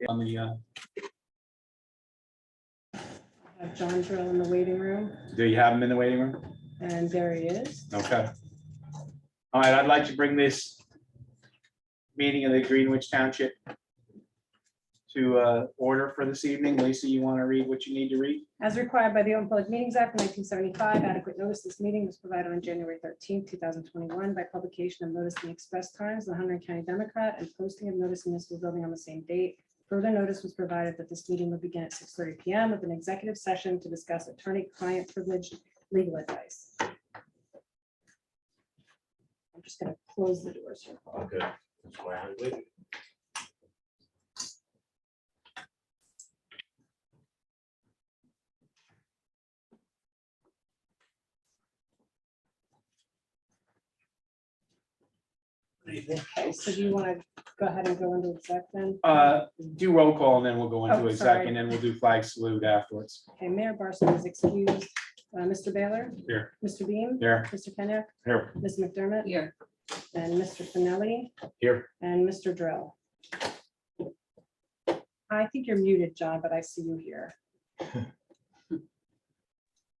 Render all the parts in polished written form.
on the, Have John Drill in the waiting room, do you have him in the waiting room? and there he is. Okay. All right, I'd like to bring this meeting of the Greenwich Township to order for this evening. Lisa, you want to read what you need to read? As required by the Open Public Meetings Act of 1975, adequate notice this meeting was provided on January 13th, 2021 by publication of notice in the Express Times, the Hunter County Democrat, and posting of notice in municipal building on the same date. Further notice was provided that this meeting would begin at 6:30 PM with an executive session to discuss attorney-client privileged legal advice. I'm just going to close the doors here. Paul. Okay. That's why I'm with you. Okay, so do you want to go ahead and go into exec then? Do roll call and then we'll go into Oh, exec sorry. and then we'll do flag salute afterwards. Okay, Mayor Barstow is excused. Mr. Baylor? Here. Mr. Beam? Here. Mr. Kenneth? Here. Ms. McDermott? Here. And Mr. Finelli? Here. And Mr. Drill. I think you're muted, John, but I see you here.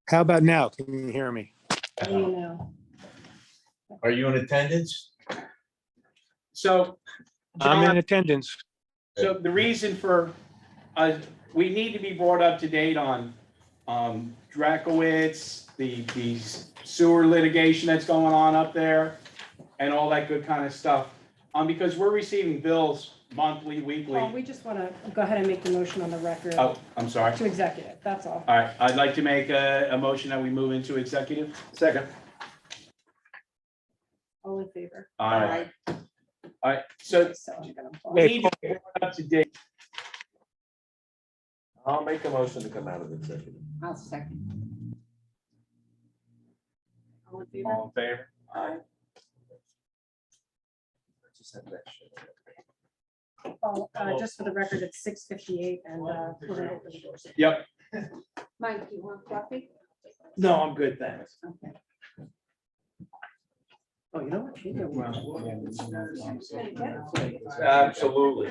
How about now? Can you hear me? How do you know? Are you in attendance? So, I'm John, in attendance. so the reason for, we need to be brought up to date on Drakowitz, the sewer litigation that's going on up there and all that good kind of stuff. Because we're receiving bills monthly, weekly. Well, we just want to go ahead and make the motion on the record Oh, I'm sorry. to executive, that's all. All right, I'd like to make a motion that we move into executive. Second. All in favor? All right, all right, so So I'm gonna we need to be brought up to date. I'll make a motion to come out of executive. I'll second. All in favor? All in favor? Aye. Well, just for the record, it's 6:58 and we're gonna open the doors. Yep. Mike, do you want coffee? No, I'm good, thanks. Okay. Oh, you know what? Maybe I will. Absolutely.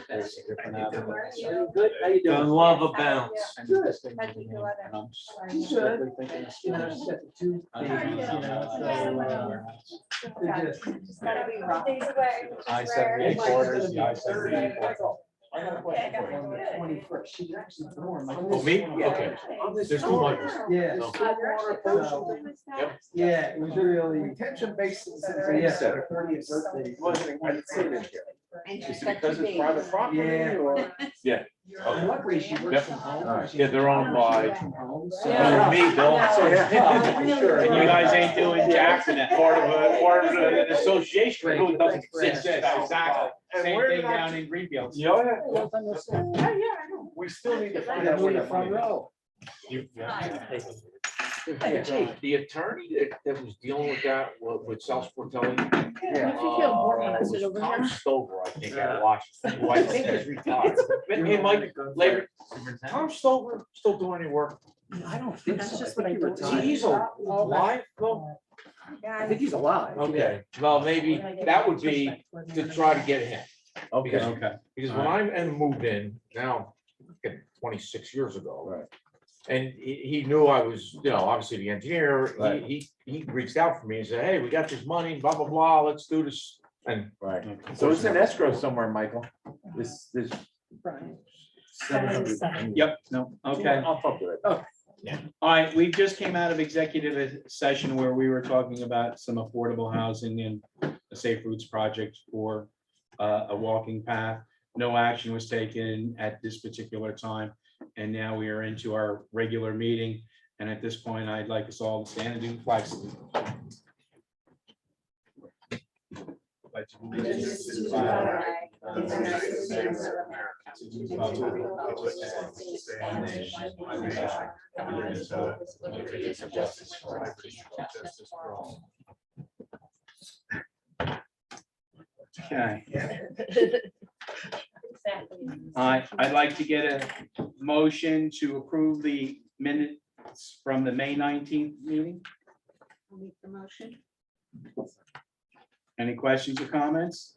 Good, how you Don't love a bounce. I-78 I got a question for you. Oh, me? Okay. There's two hundred. Yeah. No. Yeah, it was really. Retention basis. Yes, her 30th birthday. Is it because it's private property Yeah. or? Yeah. And luckily she works from home. Yeah, they're owned by. From home, so- Yeah. Me, Bill. Sure. And you guys ain't doing Jackson, that part of an association, really doesn't exist. Exactly. And Same where thing did I- down in Greenfield. Yeah, yeah. We still need to find out where the money is. The attorney that was dealing with that, with South Sportelli. Tom Stover, I think, out of Washington, who I think is retired. Hey, Mike, later, Tom Stover still doing any work? I don't think That's so. just I what think I he don't- retired. He's alive, though? I think he's alive. Okay, well, maybe that would be to try to get him. Okay. Because when I moved in, now, 26 years ago. Right. And he knew I was, obviously the engineer, Right. he reached out for me and said, hey, we got this money, blah, blah, blah, let's do this. And. Right, so it's in escrow somewhere, Michael. This Brian. 700. Yep, no, okay. I'll talk to it. All right, we just came out of executive session where we were talking about some affordable housing and a safe routes project for a walking path. No action was taken at this particular time. And now we are into our regular meeting. And at this point, I'd like us all to stand and do the flag salute. Pledge allegiance to the flag of the United States of America, to the republic for which it stands, one nation, under God, liberty and justice for all. Okay. I'd like to get a motion to approve the minutes from the May 19th meeting. I'll make the motion. Any questions or comments?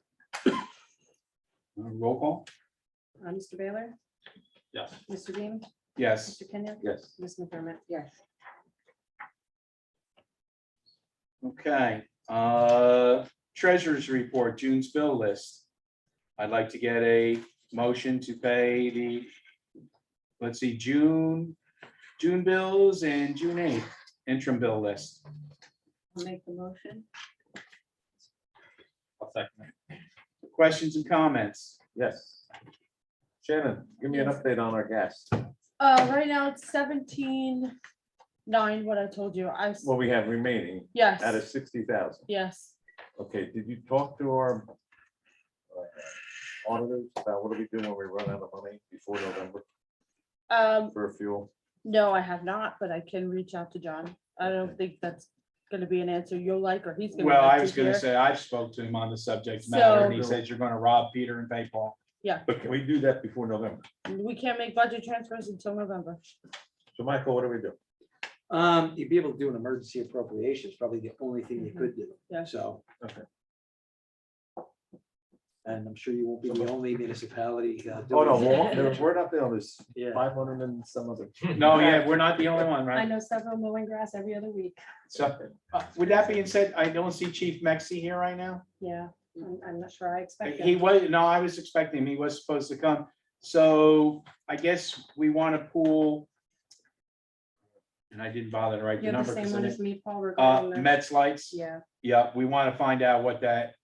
Roll call? Mr. Baylor? Yes. Mr. Beam? Yes. Mr. Kenya? Yes. Ms. McDermott? Yes. Okay, treasurer's report, June's bill list. I'd like to get a motion to pay the, let's see, June bills and June 8th interim bill list. I'll make the motion. I'll second it. Questions and comments? Yes. Shannon, give me an update on our gas. Right now it's 17.9, what I told you. What we have remaining out Yes, of 60,000. yes. Okay, did you talk to our auditors about what do we do when we run out of money before November for fuel? No, I have not, but I can reach out to John. I don't think that's gonna be an answer you'll like, or he's gonna. Well, like I to was gonna hear. say, I've spoke to him on the subject matter, and he So- says you're gonna rob Peter and pay Paul. But can we do that before November? We can't make budget transfers until November. So Michael, what do we do? You'd be able to do an emergency appropriation, is probably the only thing you could do. Yeah. So. Okay. And I'm sure you won't be the only municipality. Oh, no, doing it. we're not the others. Yeah. 500 and some other. No, yeah, we're not the only one, I right? know several mowing grass every other week. So, with that being said, I don't see Chief Mexi here right now. Yeah, I'm not sure. I expect He him. was, no, I was expecting him. He was supposed to come. So I guess we want to pool. And I didn't bother to write the You're the number. same 'cause I one as didn't- me, Paul, regarding the, Mets lights. yeah. Yeah, we want to find out what that,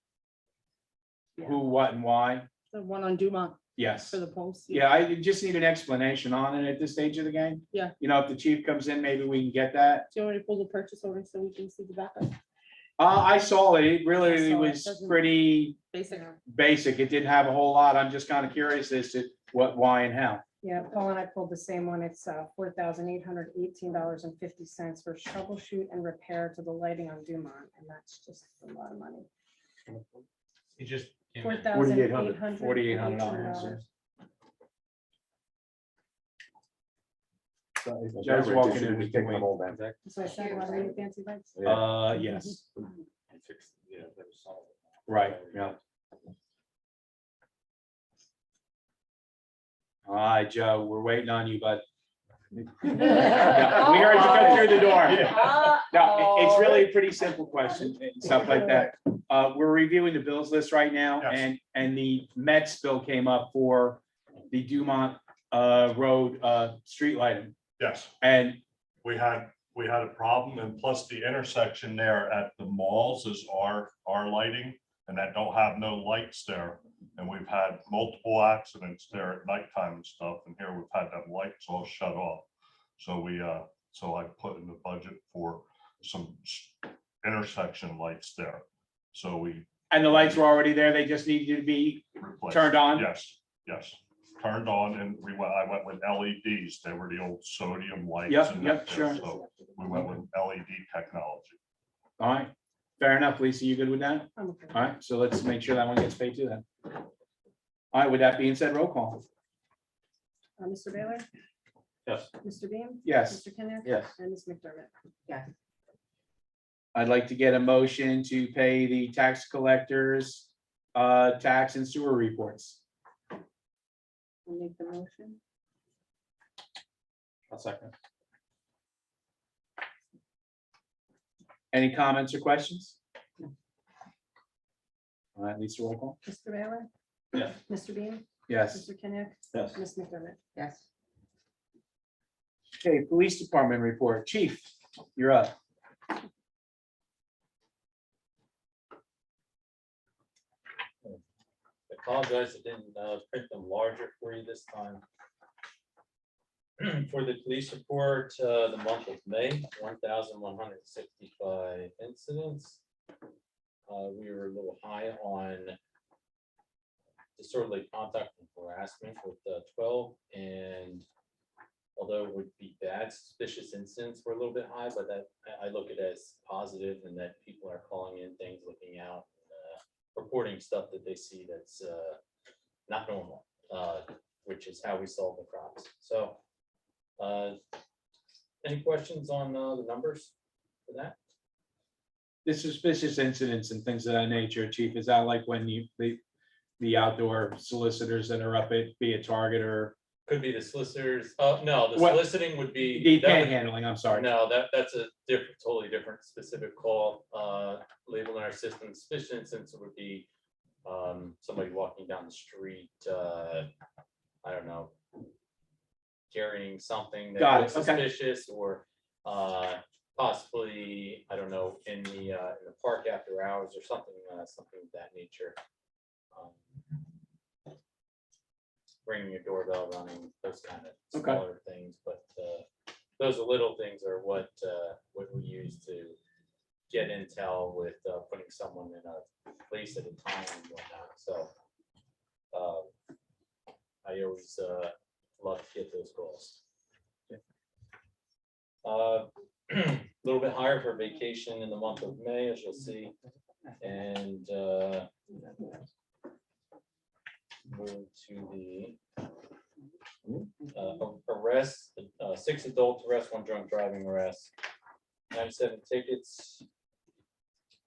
Yeah. who, what, and why. The one on Dumont Yes. for the post. Yeah, I just need an explanation on it at this stage of the game. Yeah. You know, if the chief comes in, maybe we can get that. Do you want me to pull the purchase order so we can see the backup? I saw it. It I really saw it. was Doesn't- pretty Basic. basic. It didn't have a whole lot. I'm just kind of curious as to what, why and how. Yeah, Paul and I pulled the same one. It's $4,818.50 for troubleshoot and repair to the lighting on Dumont, and that's just a lot of money. He just. $4,800. $4,800. Joe's Joe's walking in, we can wait. Hold that. So I said, why are you fancy lights? Yes, right, yeah. All right, Joe, we're waiting on you, bud. Yeah, we heard you come through the door. No, it's really a pretty simple question and stuff like that. We're reviewing the bills list right now, Yes. and the Mets bill came up for the Dumont Road street lighting. Yes, And we had a problem, and plus the intersection there at the malls is our lighting, and that don't have no lights there. And we've had multiple accidents there at nighttime and stuff, and here we've had them lights all shut off. So so I put in the budget for some intersection lights there. So we the lights were already there, they just needed to be replaced. turned on? Yes, turned on, and I went with LEDs. They were the old sodium lights. Yep, and yep, that sure. there, so we went with LED technology. All right, fair enough. Lisa, you good with that? I'm okay. All right, so let's make sure that one gets paid too then. All right, with that being said, roll call. Mr. Baylor? Yes. Mr. Beam? Yes, Mr. Kenneth? Yes. And Ms. McDermott? Yes. I'd like to get a motion to pay the tax collectors tax and sewer reports. I'll make the motion. I'll second. Any comments or questions? All right, Lisa, roll call. Mr. Baylor? Yes. Mr. Beam? Yes. Mr. Kenneth? Yes. Ms. McDermott? Yes. Okay, police department report. Chief, you're up. I apologize, I didn't print them larger for you this time. For the police report, the month of May, 1,165 incidents. We were a little high on disorderly conduct and harassment with 12, and although it would be bad, suspicious incidents were a little bit high, but that I look at it as positive, and that people are calling in things, looking out, reporting stuff that they see that's not normal, which is how we solve the crimes. So, any questions on the numbers for that? The suspicious incidents and things of that nature, Chief, is that like when the outdoor solicitors that are up at, be it Target or Could be the solicitors, no, the What- soliciting would be. The that would- panhandling, I'm sorry. No, that's a different, totally different specific call, labeled in our system, suspicious instance would be, somebody walking down the street, I don't know, carrying something Got that it, looks okay. suspicious, or, possibly, I don't know, in the park after hours or something, something of that nature. Ringing a doorbell, running, those kind of Okay. smaller things, but, those little things are what we use to get intel with, putting someone in a place at a time and whatnot, so. I always, love to get those calls. A little bit higher for vacation in the month of May, as you'll see, and, move to the arrest, 6 adult arrests, 1 drunk driving arrest, 97 tickets,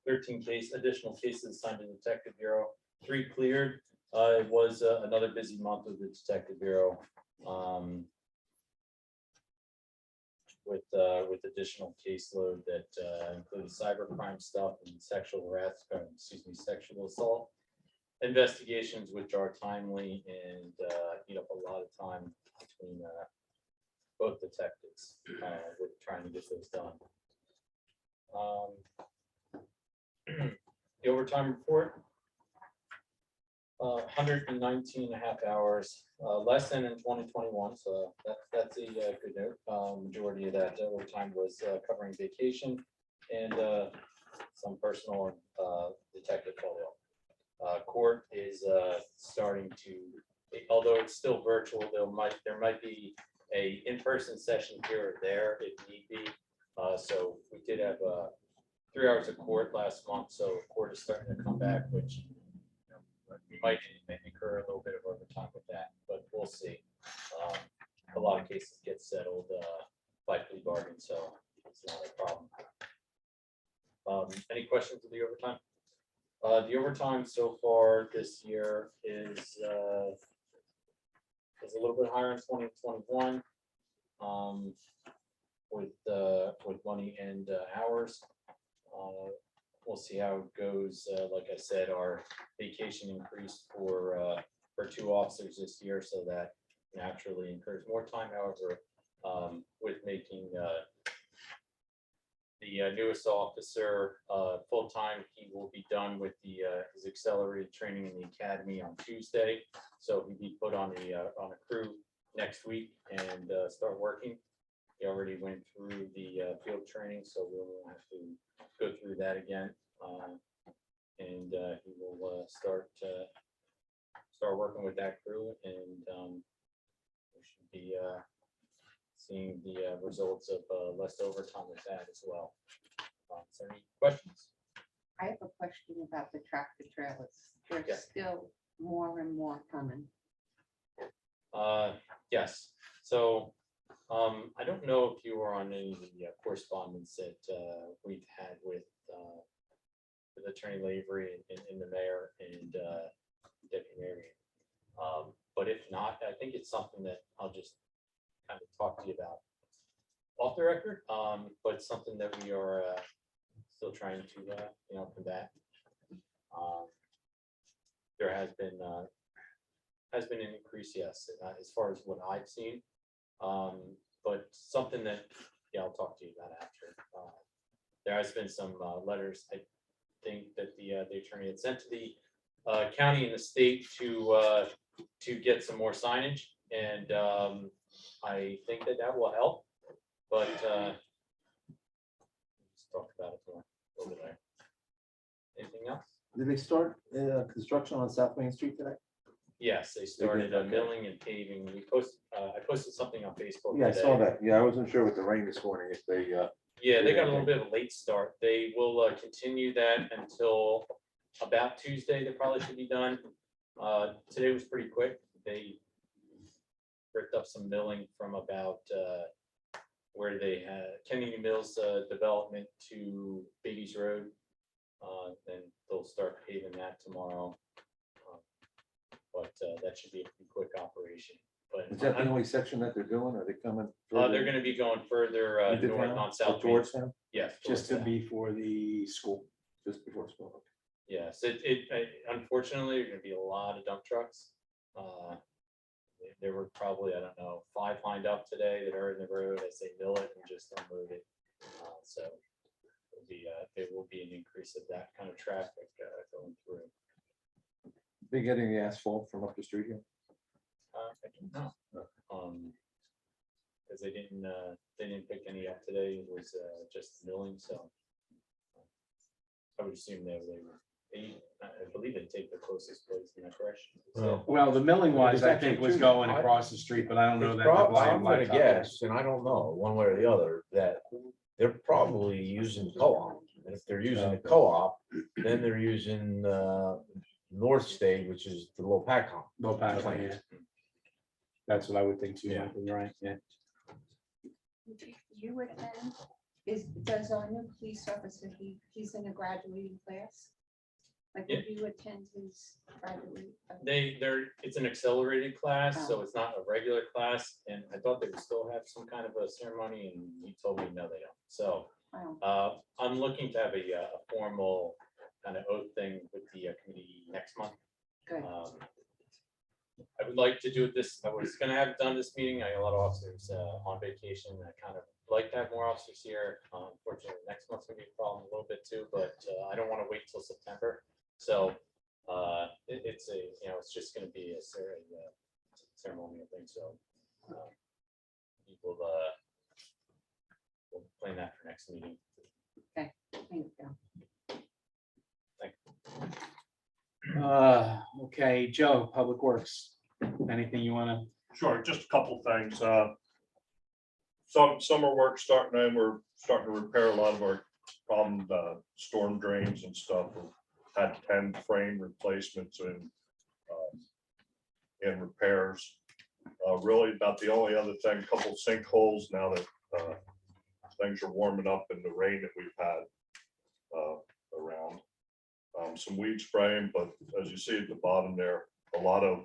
13 additional cases assigned to the Detective Bureau, 3 cleared. It was another busy month with the Detective Bureau, with additional caseload that included cybercrime stuff and sexual harassment, sexual assault investigations, which are timely and eat up a lot of time between both detectives with trying to get those done. The overtime report, 119 and a half hours, less than in 2021, so that's a good note. Majority of that overtime was covering vacation and some personal detective follow-up. Court is starting to, although it's still virtual, there might be a in-person session here or there if need be. So we did have 3 hours of court last month, so court is starting to come back, which we might incur a little bit of overtime with that, but we'll see. A lot of cases get settled by plea bargain, so it's not a problem. Any questions of the overtime? The overtime so far this year is a little bit higher in 2021 with money and hours. We'll see how it goes. Like I said, our vacation increased for 2 officers this year, so that naturally incurs more time. However, with making the newest officer full-time, he will be done with his accelerated training in the academy on Tuesday. So he'll be put on a crew next week and start working. He already went through the field training, so we won't have to go through that again. And he will start working with that crew, and we should be seeing the results of less overtime with that as well. Is there any questions? I have a question about the tractor trailers. Yeah. There's still more and more coming. Yes, so I don't know if you were on any of the correspondence that we've had with Attorney Lavery and the mayor and Deputy Mayor. But if not, I think it's something that I'll just kind of talk to you about off the record, but it's something that we are still trying to combat. There has been an increase, yes, as far as what I've seen, but something that I'll talk to you about after. There has been some letters, I think, that the attorney had sent to the county and the state to get some more signage, and I think that will help, but let's talk about it more over there. Anything else? Did they start construction on South Main Street today? Yes, they started okay. milling and paving. I posted something on Facebook. Yeah, I today. saw that. Yeah, I wasn't sure with the rain this morning if they, Yeah, they got a little bit of a late start. They will continue that until about Tuesday. They probably should be done. Today was pretty quick. They ripped up some milling from about where they had Kennedy Mills development to Beatty's Road. Then they'll start paving that tomorrow. But that should be a pretty quick operation. Is that the only section that they're doing? Are they coming? They're gonna be going further into north town on or South Main. towards town? Yes. Just to towards that. be for the school. Just before school. Yes, unfortunately, there's gonna be a lot of dump trucks. There were probably, I don't know, 5 lined up today that are in the road as they mill it and just unload it. So there will be an increase of that kind of traffic going through. They getting the asphalt from up the street here? I don't know. Because they didn't pick any up today. It was just milling, so I would assume I believe they take the closest place in that direction. So, Well, the milling wise, I think was going I- across the street, but I don't know It's that. prob- I'm gonna blacktop is. guess, and I don't know, one way or the other, that they're probably using co-op. And if they're using a co-op, then they're using North State, which is the low pack home. Low pack, yeah. That's what I would think too, Yeah. Michael, you're right, yeah. You attend, does our new police officer, he's in a graduating class? Like, would you attend his graduate? it's an accelerated class, so it's not a regular class, and I thought they would still have some kind of a ceremony, and he told me no, they don't. So Wow. I'm looking to have a formal kind of oath thing with the committee next month. Good. I would like to do it I was gonna have it done this meeting. I got a lot of officers on vacation. I kind of like to have more officers here. Unfortunately, next month's gonna be a problem a little bit too, but I don't want to wait till September. So it's just gonna be a ceremonial thing. So we'll plan that for next meeting. Thank you. Okay, Joe, Public Works, anything you wanna? Sure, just a couple things. Summer work starting and we're starting to repair a lot of our problem storm drains and stuff. We've had 10 frame replacements and repairs. Really about the only other thing, a couple sinkholes now that things are warming up in the rain that we've had around. Some weed spraying, but as you see at the bottom there, a lot of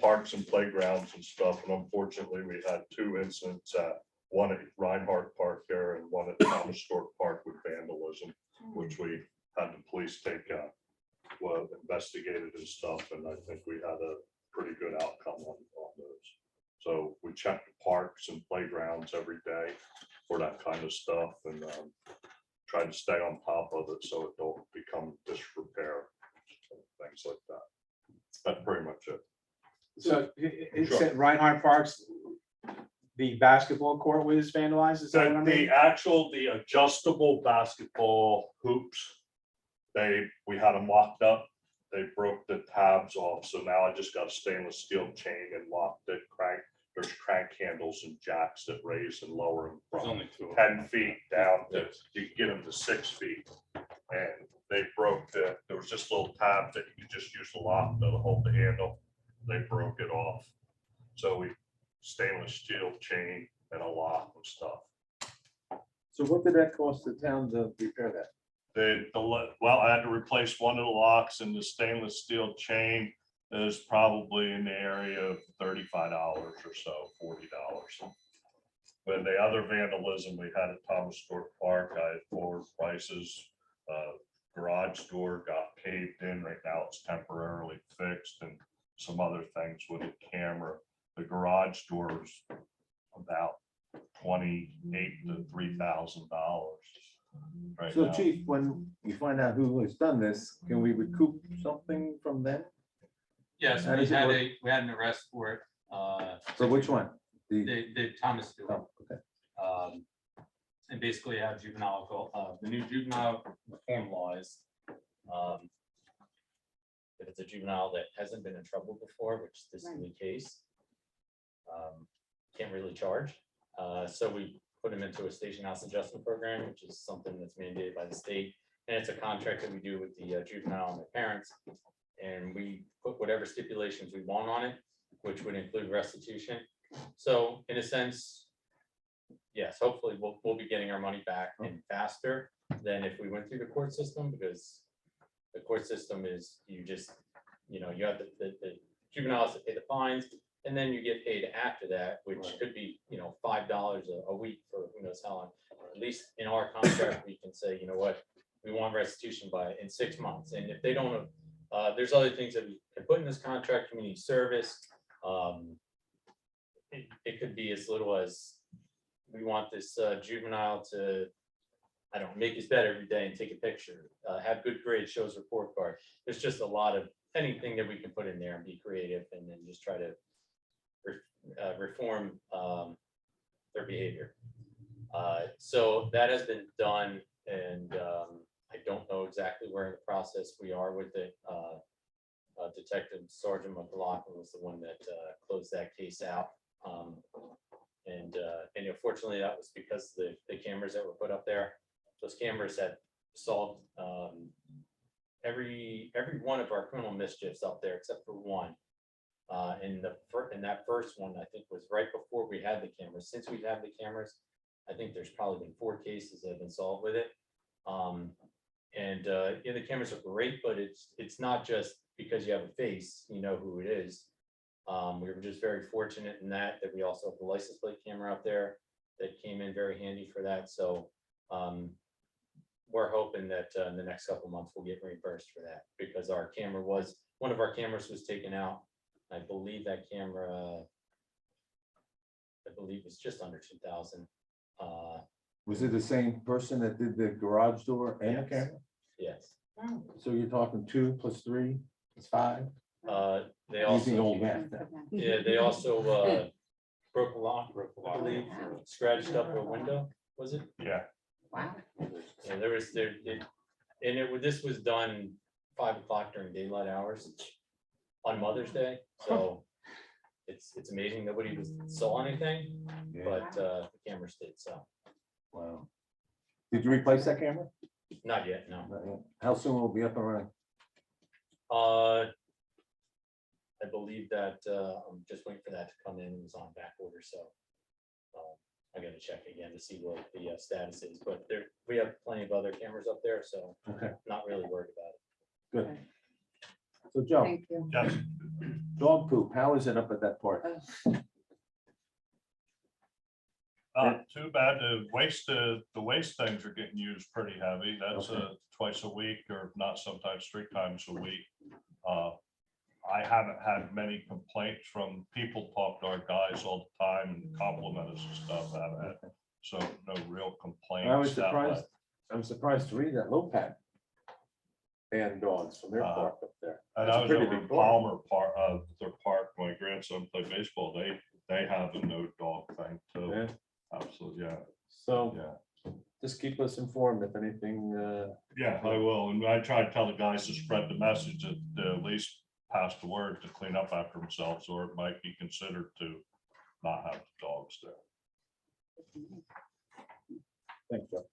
parks and playgrounds and stuff. And unfortunately, we had 2 incidents one at Reinhardt Park there and one at Thomas Stewart Park with vandalism, which we had the police take investigated and stuff. And I think we had a pretty good outcome on those. So we check the parks and playgrounds every day for that kind of stuff and try to stay on top of it so it don't become disrepair and things like that. That's pretty much it. So it's Sure. at Reinhardt Parks, the basketball court was vandalized, is that what I'm reading? The adjustable basketball hoops, we had them locked up. They broke the tabs off, so now I just got a stainless steel chain and locked it. There's crank handles and jacks that raise and lower them from 10 feet down to, you can get them to 6 feet. And they broke there was just a little tab that you could just use the lock to hold the handle. They broke it off. So we stainless steel chain and a lock and stuff. So what did that cost the town to repair that? Well, I had to replace one of the locks and the stainless steel chain is probably in the area of $35 or so, $40. But the other vandalism we had at Thomas Stewart Park, I had forward prices. Garage door got caved in. Right now it's temporarily fixed and some other things with a camera. The garage door is about $28,000 to $3,000. Right So now. chief, when you find out who has done this, can we recoup something from them? Yes, How we does it had work? we had an arrest for it. For which one? The Thomas Stewart. Oh, okay. And basically have the new juvenile reform laws. If it's a juvenile that hasn't been in trouble before, which this is the case, can't really charge. So we put them into a station house adjustment program, which is something that's mandated by the state. And it's a contract that we do with the juvenile and their parents. And we put whatever stipulations we want on it, which would include restitution. So in a sense, yes, hopefully we'll be getting our money back and faster than if we went through the court system, because the court system is you have the juveniles that pay the fines, And then you get paid after that, which could be, $5 a week for who knows how long. At least in our contract, we can say, you know what, we want restitution in 6 months. And if they don't, there's other things that we can put in this contract, community service. It could be as little as, we want this juvenile to, I don't know, make his bed every day and take a picture, have good grades, show his report card. There's just a lot of anything that we can put in there and be creative and then just try to reform their behavior. So that has been done, and I don't know exactly where in the process we are with it. Detective Sergeant McLaughlin was the one that closed that case out. And unfortunately, that was because the cameras that were put up there, those cameras had solved every one of our criminal mischiefs up there except for one. And that first one, I think, was right before we had the cameras. Since we've had the cameras, I think there's probably been 4 cases that have been solved with it. The cameras are great, but it's not just because you have a face, you know who it is. We were just very fortunate in that we also have the license plate camera up there that came in very handy for that. So we're hoping that in the next couple of months we'll get reimbursed for that, because one of our cameras was taken out. I believe that camera, was just under 2,000. Was it the same person that did the garage door and the Yes. camera? Yes. So you're talking 2 + 3 is 5? They Using also, old math now. yeah, they also broke a lock, I believe, scratched up a window, was it? Yeah, Wow. Yeah, this was done 5 o'clock during daylight hours on Mother's Day, so it's amazing nobody saw anything, but the cameras did, so Wow. Did you replace that camera? not yet, no. Not yet. How soon will it be up and running? I believe that I'm just waiting for that to come in. It was on back order, so I got to check again to see what the status is. But we have plenty of other cameras up there, so Okay, not really worried about it. good. So Joe, Thank you. yes. dog poop, how is it up at that park? Too bad. The waste things are getting used pretty heavy. That's Okay. twice a week, or not, sometimes 3 times a week. I haven't had many complaints from people. Talk to our guys all the time and compliment us and stuff. I haven't had, so no real complaints. I was that way. surprised, I'm surprised to read that Lopat banned dogs from their park up there. And That's I a was pretty over big in park. Palmer Park, their park, my grandson played baseball. They have a no dog thing too. Yeah, Absolutely, yeah, so yeah. just keep us informed if anything, Yeah, I will. And I try to tell the guys to spread the message, that they at least pass the word to clean up after themselves, or it might be considered to not have the dogs there. thanks, Joe.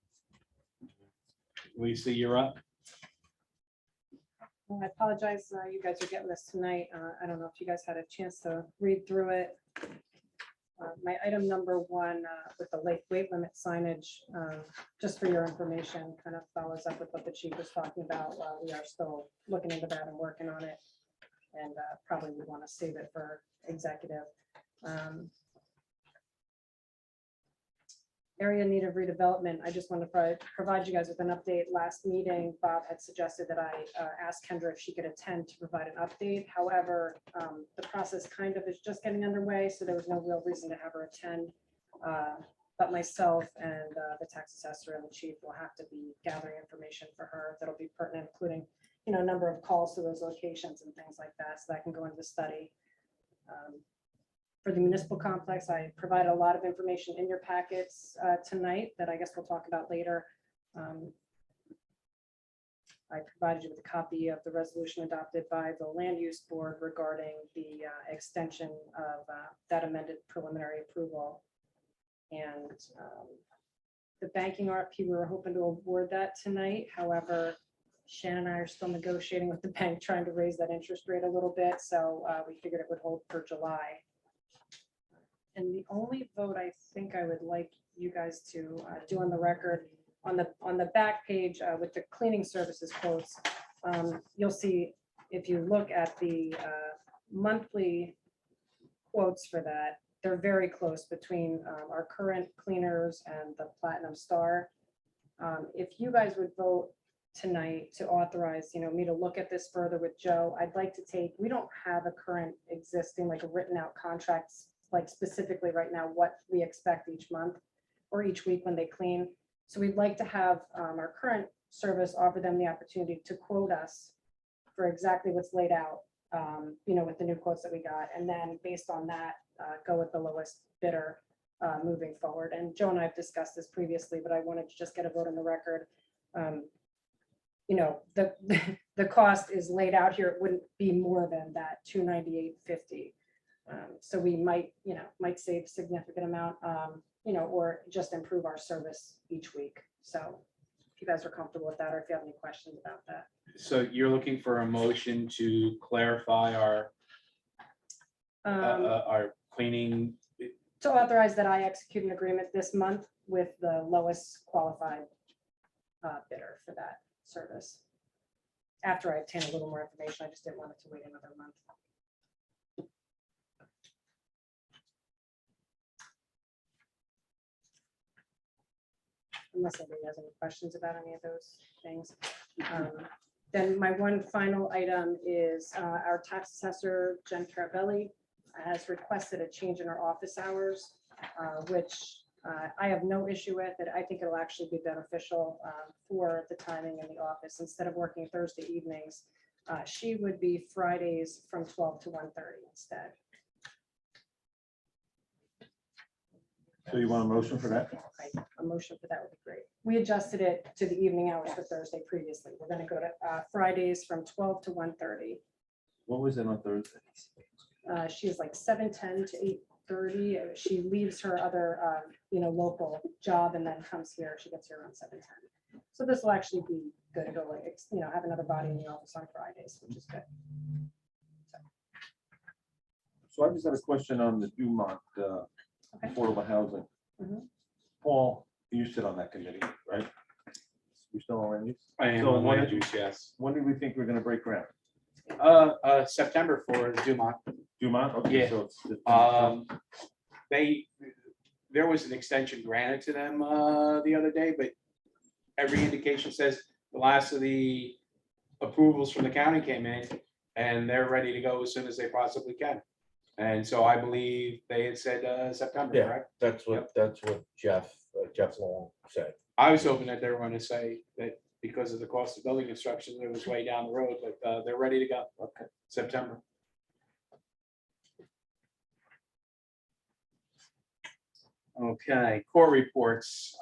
Lisa, you're up. Well, I apologize, you guys are getting this tonight. I don't know if you guys had a chance to read through it. My item number 1 with the weight limit signage, just for your information, kind of follows up with what the chief was talking about. We are still looking into that and working on it, and probably would want to save it for executive. Area in need of redevelopment. I just want to provide you guys with an update. Last meeting, Bob had suggested that I ask Kendra if she could attend to provide an update. However, the process kind of is just getting underway, so there was no real reason to have her attend. But myself and the tax assessor and the chief will have to be gathering information for her that'll be pertinent, including, number of calls to those locations and things like that, so that can go into the study. For the municipal complex, I provided a lot of information in your packets tonight that I guess we'll talk about later. I provided you with a copy of the resolution adopted by the Land Use Board regarding the extension of that amended preliminary approval. And the banking RFP, we were hoping to award that tonight. However, Shannon and I are still negotiating with the bank, trying to raise that interest rate a little bit. So we figured it would hold for July. And the only vote I think I would like you guys to do on the record, on the back page with the cleaning services quotes, you'll see, if you look at the monthly quotes for that. They're very close between our current cleaners and the Platinum Star. If you guys would vote tonight to authorize, me to look at this further with Joe, I'd like to take, we don't have a current existing, like a written out contracts, like specifically right now, what we expect each month or each week when they clean. So we'd like to have our current service offer them the opportunity to quote us for exactly what's laid out, with the new quotes that we got. And then based on that, go with the lowest bidder moving forward. And Joe and I have discussed this previously, but I wanted to just get a vote on the record. The cost is laid out here. It wouldn't be more than that $298.50. So we might save a significant amount, or just improve our service each week. So if you guys are comfortable with that, or if you have any questions about that. So you're looking for a motion to clarify our cleaning. To authorize that I execute an agreement this month with the lowest qualified bidder for that service. After I obtain a little more information, I just didn't want it to wait another month. Unless anybody has any questions about any of those things. Then my one final item is our tax assessor, Jen Carabelli, has requested a change in our office hours, which I have no issue with it. I think it'll actually be beneficial for the timing in the office. Instead of working Thursday evenings, she would be Fridays from 12 to 1:30 instead. So you want a motion for that? A motion for that would be great. We adjusted it to the evening hours for Thursday previously. We're going to go to Fridays from 12 to 1:30. What was it on Thursday? She's like 7:10 to 8:30. She leaves her other, local job and then comes here. She gets here around 7:10. So this will actually be good. It'll, have another body in the office on Fridays, which is good. So I just have a question on the Dumont Okay. affordable housing. Mhm. Paul, you sit on that committee, right? You still on these? I am So on when land did- use, yes. When do we think we're gonna break ground? September for Dumont. Dumont? Okay, Yeah. so it's. There was an extension granted to them the other day, but every indication says the last of the approvals from the county came in and they're ready to go as soon as they possibly can. And so I believe they had said September, Yeah, correct? that's what Jeff Long said. I was hoping that they were going to say that because of the cost of building construction, it was way down the road, but they're ready to go. Okay. September. Okay, court reports.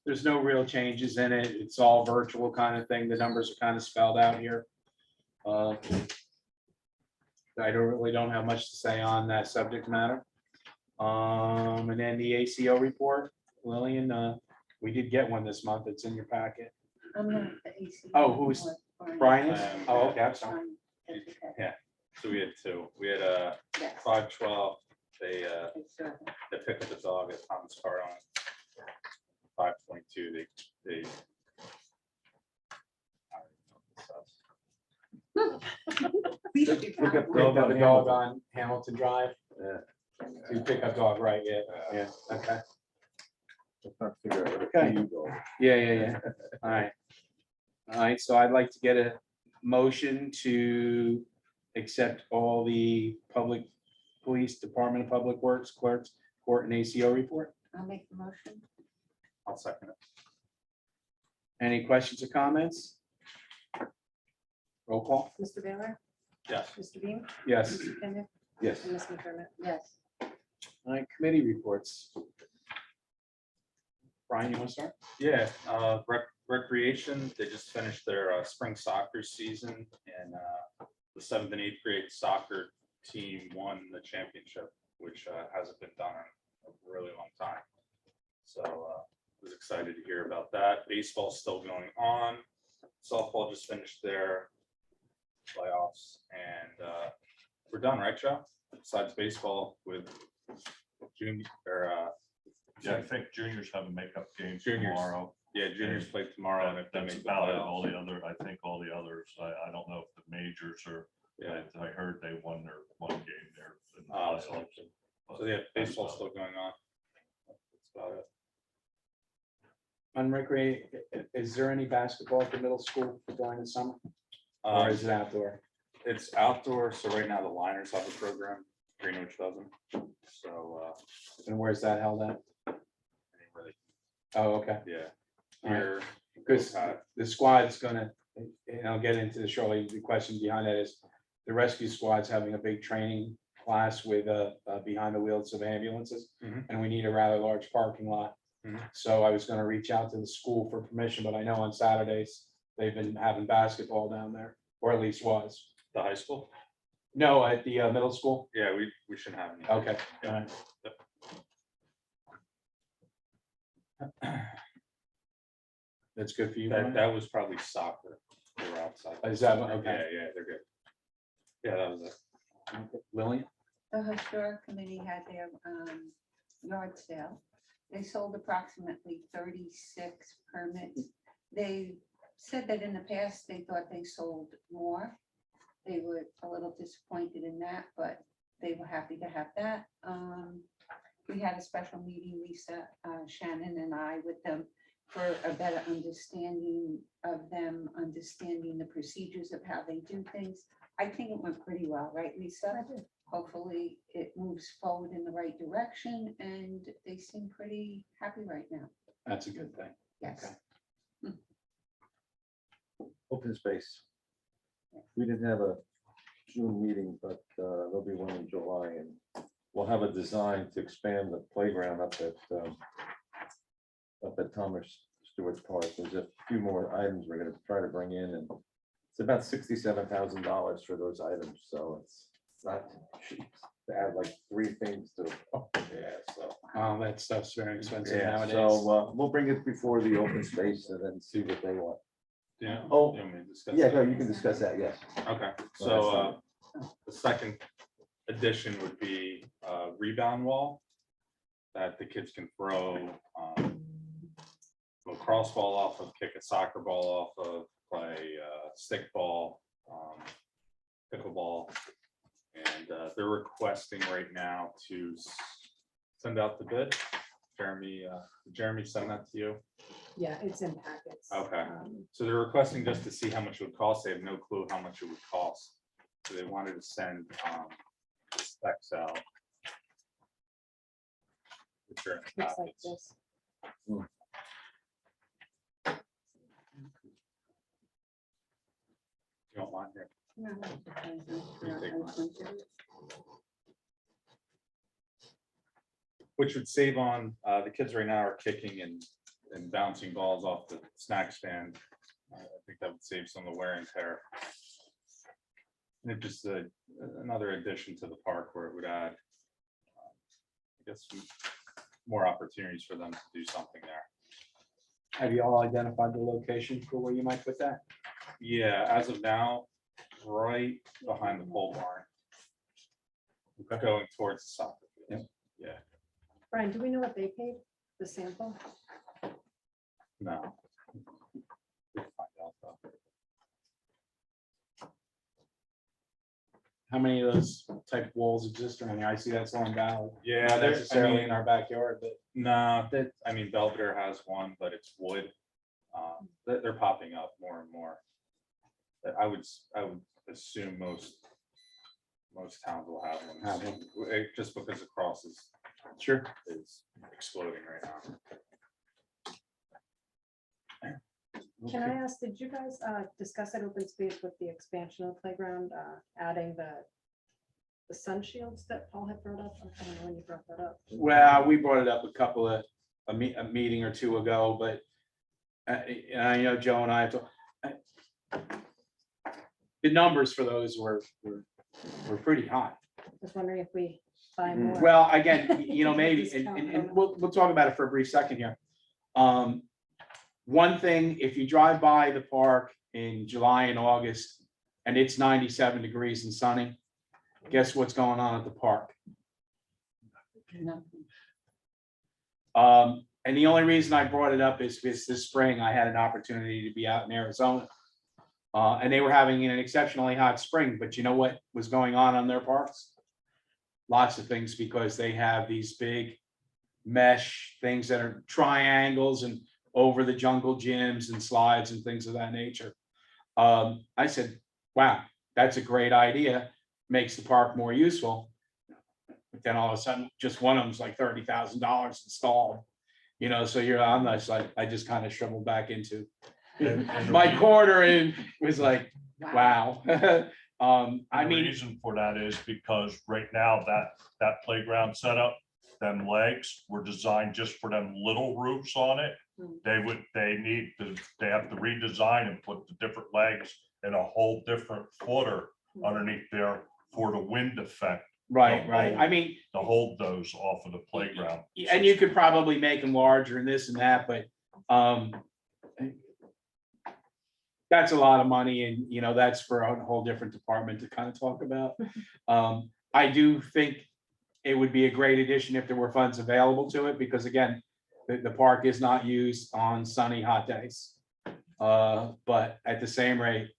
There's no real changes in it. It's all virtual kind of thing. The numbers are kind of spelled out here. I don't have much to say on that subject matter. And then the ACO report, Lillian, we did get one this month. It's in your packet. Oh, who's Brian? is? Oh, okay, I'm sorry. So we had two. We had 512. They picked up the dog at Thomas Car on 522. They Look at Picked up a dog Hamilton. on Hamilton Drive. Yeah. You pick up dog, right? Yeah, okay. Let's not figure out where Okay. you go. Yeah. All right. All right, so I'd like to get a motion to accept all the public police, Department of Public Works, clerks, court and ACO report. I'll make the motion. I'll second it. Any questions or comments? Roll call? Mr. Baylor? Yes. Mr. Beam? Yes. Mr. Kenneth? Yes. And Ms. McDermott? Yes. All right, committee reports. Brian, you want to start? Yeah, recreation, they just finished their spring soccer season, and the 7th and 8th grade soccer team won the championship, which hasn't been done in a really long time. So was excited to hear about that. Baseball's still going on. Softball just finished their playoffs, and we're done, right, Joe? Besides baseball with junior or Yeah, I think juniors have a makeup game Juniors. tomorrow. yeah, juniors play tomorrow, and if they That's make the about it. playoffs. All the other, I think all the others, I don't know if the majors are Yeah. I heard they won their one game there. in the Oh, so- playoffs. So yeah, baseball's still going on. That's about it. On recreate, is there any basketball at the middle school during the summer? Or is it outdoor? It's outdoor, so right now the Liners have a program, Greenwich doesn't. So, And where's that held at? anywhere Oh, okay. they- yeah. All right. Here, Because uh, the squad's gonna, and I'll get into this shortly, the question behind that is, the rescue squad's having a big training class with, behind the wheels of ambulances, Mhm. and we need a rather large parking lot. Mhm. So I was gonna reach out to the school for permission, but I know on Saturdays, they've been having basketball down there, or at least was. the high school, No, at the, middle school? yeah, we shouldn't have any. Okay, all right. That's good for you, That, Brian? that was probably soccer. They were outside. Is that one? Okay. Yeah, they're good. Yeah, that was it. Lillian? The historic committee had their yard sale. They sold approximately 36 permits. They said that in the past, they thought they sold more. They were a little disappointed in that, but they were happy to have that. We had a special meeting, Lisa, Shannon and I with them for a better understanding of them, understanding the procedures of how they do things. I think it went pretty well, right, Lisa? Hopefully it moves forward in the right direction and they seem pretty happy right now. That's a good thing. Yes. Okay. Open space. We didn't have a June meeting, but there'll be one in July, and we'll have a design to expand the playground up at Thomas Stewart's Park. There's a few more items we're gonna try to bring in, and it's about $67,000 for those items, so it's not cheap to add like 3 things to. So. Oh, that stuff's very expensive Yeah, nowadays. so we'll bring it before the open space and then see what they want. Yeah. Oh, You want me to discuss yeah, that? no, you can discuss that, yes. Okay, so the second addition would be a rebound wall that the kids can throw lacrosse ball off of, kick a soccer ball off of, play stick ball, pickleball. And they're requesting right now to send out the bid. Jeremy send that to you? Yeah, it's in packets. Okay. So they're requesting just to see how much it would cost. They have no clue how much it would cost. So they wanted to send the specs out. which are in the Looks like packets. this. You don't mind here. No, You take mine. Which would save on, the kids right now are kicking and bouncing balls off the snack stand. I think that would save some of the wear and tear. And it just another addition to the park where it would add, I guess, more opportunities for them to do something there. Have you all identified the location for where you might put that? Yeah, as of now, right behind the pole barn. Going towards the soccer field. Yeah, Brian, do we know what they paid, the sample? no. We'll find out, though. How many of those type of walls exist around here? I see that's Long Valley. Yeah, Not there's, I necessarily mean, in our backyard, but no, that, I mean, Belvedere has one, but it's wood. They're popping up more and more. I would assume most towns will have Have one, just because the cross is sure. exploding right now. Can I ask, did you guys discuss at open space with the expansion of the playground, adding the sun shields that Paul had brought up? I don't know when you brought that up. Well, we brought it up a meeting or two ago, but and I know Joe and I have the numbers for those were pretty high. Just wondering if we buy more. Well, again, maybe, Discount, and we'll talk about it for a brief second here. One thing, if you drive by the park in July and August and it's 97 degrees and sunny, guess what's going on at the park? And the only reason I brought it up is because this spring I had an opportunity to be out in Arizona. And they were having an exceptionally hot spring, but you know what was going on their parks? Lots of things, because they have these big mesh things that are triangles and over the jungle gyms and slides and things of that nature. I said, wow, that's a great idea, makes the park more useful. But then all of a sudden, just one of them's like $30,000 installed, you know, so I'm not like, I just kind of shriveled back into And my corner and was like, wow. I the mean, reason for that is because right now that playground setup, them legs were designed just for them little roofs on it. They have to redesign and put the different legs in a whole different footer underneath there for the wind effect right. I mean, to hold those off of the playground. and you could probably make them larger and this and that, but that's a lot of money, and you know, that's for a whole different department to kind of talk about. I do think it would be a great addition if there were funds available to it, because again, the park is not used on sunny, hot days. But at the same rate,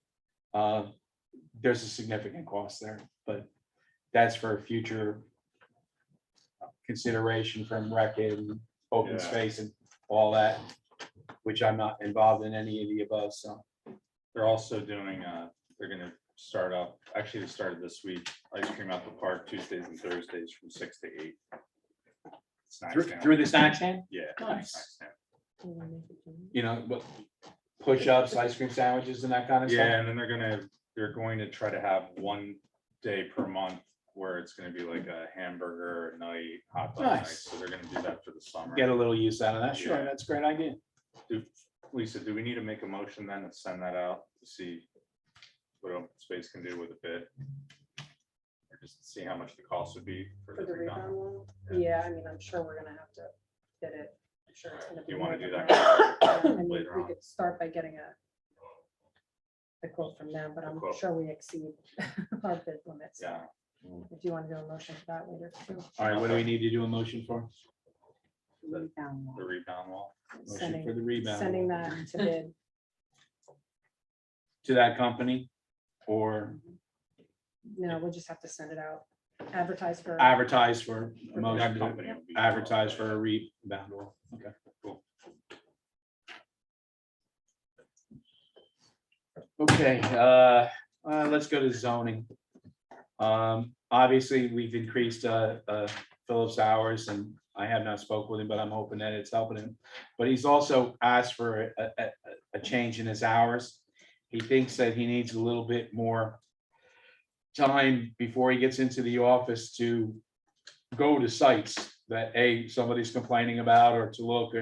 there's a significant cost there, but that's for future consideration from rec and open Yeah. space and all that, which I'm not involved in any of the above, so. They're also doing, they're gonna start up, actually they started this week, ice cream at the park Tuesdays and Thursdays from 6 to 8. Snack stand. Through the snack stand, Yeah. Nice. snack stand. you know, what, push-ups, ice cream sandwiches and that kind of Yeah, stuff. and then they're going to try to have one day per month where it's gonna be like a hamburger night, hot dog night, Nice. so they're gonna do that for the summer. Get a little use out of that, sure, Yeah. that's a great idea. Lisa, do we need to make a motion then to send that out to see what open space can do with a bid? Or just see how much the cost would be for For the the rebound? rebound one? Yeah, I mean, I'm sure we're gonna have to bid it. I'm sure it's gonna be. You wanna more do than that I mean, later we on? could start by getting a quote from them, but A I'm quote. sure we exceed our bid limits. Yeah. If you want to do a motion for that later too. All right, what do we need to do a motion for? The rebound wall. Motion for the rebound. Sending that to bid. To that company, or No, we'll just have to send it out, advertise for. advertise for a That motion, to company would be- advertise for a rebound wall, okay, cool. Okay, let's go to zoning. Obviously, we've increased Philip's hours, and I have not spoke with him, but I'm hoping that it's helping him. But he's also asked for a change in his hours. He thinks that he needs a little bit more time before he gets into the office to go to sites that somebody's complaining about, or to look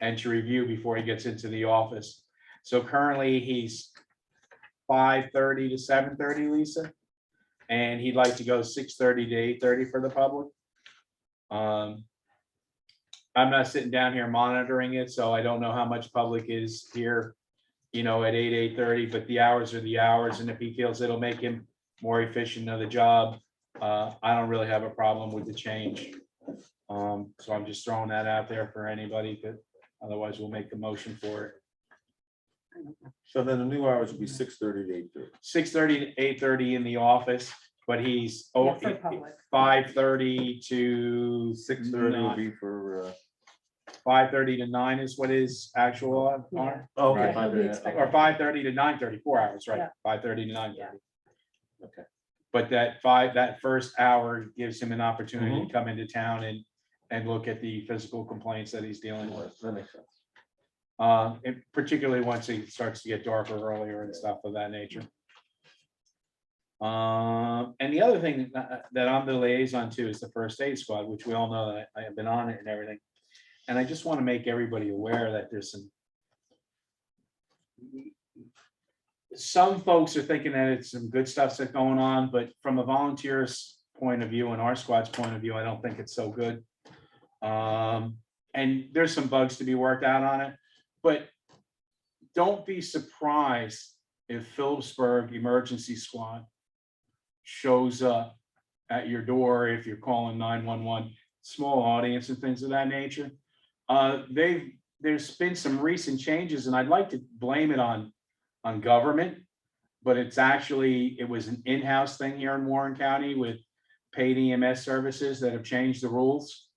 and to review before he gets into the office. So currently he's 5:30 to 7:30, Lisa. And he'd like to go 6:30 to 8:30 for the public. I'm not sitting down here monitoring it, so I don't know how much public is here, you know, at 8:30, but the hours are the hours, and if he feels it'll make him more efficient of the job, I don't really have a problem with the change. So I'm just throwing that out there for anybody, but otherwise we'll make the motion for it. So then the new hours would be 6:30 to 8:30. 6:30 to 8:30 in the office, but he's Yeah, for public. 5:30 to 6:30 would be for, 5:30 to 9 is what his actual are, Yeah. oh, okay, Right. 5:30, expect- or 5:30 to 9:30, 4 hours, right? Yeah. 5:30 to 9:30. Okay. But that first hour gives him an opportunity to come into town and look at the physical complaints that he's dealing with. That makes sense. And particularly once it starts to get darker earlier and stuff of that nature. And the other thing that I'm the liaison to is the first aid squad, which we all know that I have been on it and everything. And I just want to make everybody aware that there's some folks are thinking that it's some good stuff that's going on, but from a volunteer's point of view and our squad's point of view, I don't think it's so good. And there's some bugs to be worked out on it, but don't be surprised if Phillipsburg Emergency Squad shows up at your door if you're calling 911, small audience and things of that nature. There's been some recent changes, and I'd like to blame it on government, but it was an in-house thing here in Warren County with paid EMS services that have changed the rules.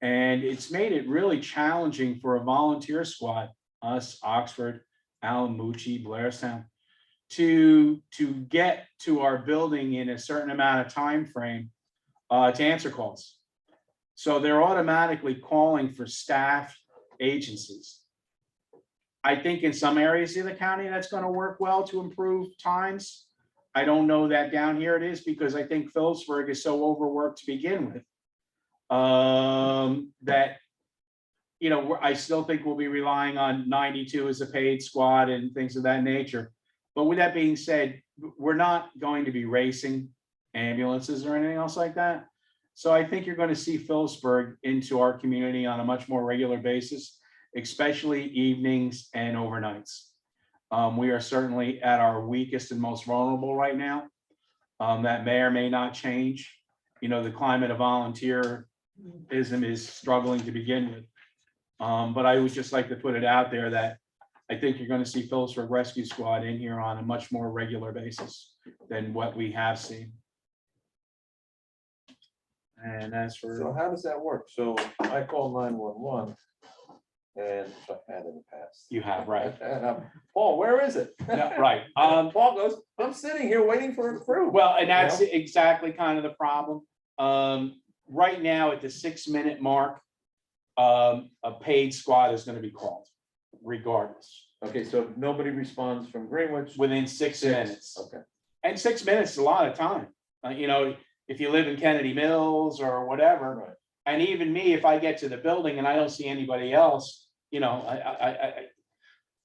And it's made it really challenging for a volunteer squad, us, Oxford, Alamucci, Blairstown, to get to our building in a certain amount of time frame to answer calls. So they're automatically calling for staff agencies. I think in some areas of the county, that's going to work well to improve times. I don't know that down here it is, because I think Phillipsburg is so overworked to begin with. That, you know, I still think we'll be relying on 92 as a paid squad and things of that nature. But with that being said, we're not going to be racing ambulances or anything else like that. So I think you're going to see Phillipsburg into our community on a much more regular basis, especially evenings and overnights. We are certainly at our weakest and most vulnerable right now. That may or may not change. You know, the climate of volunteerism is struggling to begin with. But I would just like to put it out there that I think you're going to see Phillipsburg Rescue Squad in here on a much more regular basis than what we have seen. And as So for, how does that work? So I call 911 and I've had in the past. you have, right? And Paul, where is it? Yeah, right. Paul goes, I'm sitting here waiting for a crew. Well, and that's exactly kind of the problem. Right now at the 6-minute mark, a paid squad is going to be called regardless, Okay, so if nobody responds from Greenwich. within 6 minutes. Okay. And 6 minutes is a lot of time. You know, if you live in Kennedy Mills or whatever, Right. and even me, if I get to the building and I don't see anybody else, you know,